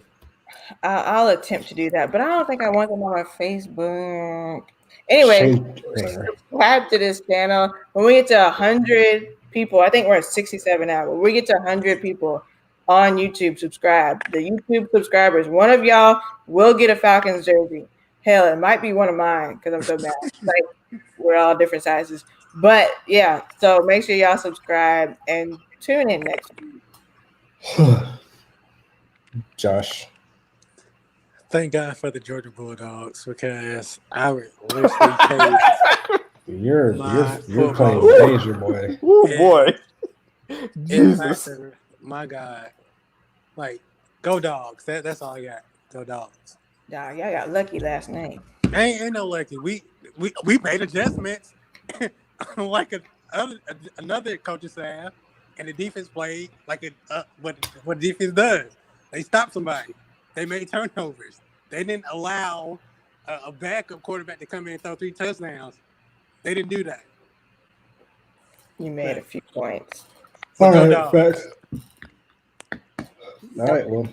I'll attempt to do that, but I don't think I want them on my Facebook. Anyway, subscribe to this channel. When we get to 100 people, I think we're at 67 now. When we get to 100 people on YouTube, subscribe. The YouTube subscribers, one of y'all will get a Falcons jersey. Hell, it might be one of mine because I'm so bad. Like, we're all different sizes. But yeah, so make sure y'all subscribe and tune in next week. Josh. Thank God for the Georgia Bulldogs because I would wish they paid. You're playing danger, boy. Oh boy. Jesus. My God. Like, go Dogs. That's all I got. Go Dogs. Nah, y'all got lucky last night. Ain't no lucky. We made adjustments like another coaching staff, and the defense played like what defense does. They stopped somebody. They made turnovers. They didn't allow a backup quarterback to come in and throw 3 touchdowns. They didn't do that. You made a few points. All right, facts. All right, well,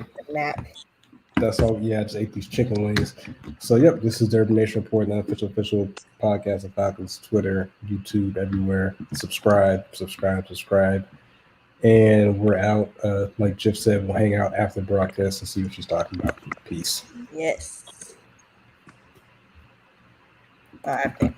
that's all. Yeah, I just ate these chicken wings. So, yep, this is the Urban Nation Report, the official podcast of Falcons, Twitter, YouTube, everywhere. Subscribe. And we're out. Like Jeff said, we'll hang out after the broadcast and see what she's talking about. Peace. Yes. Bye.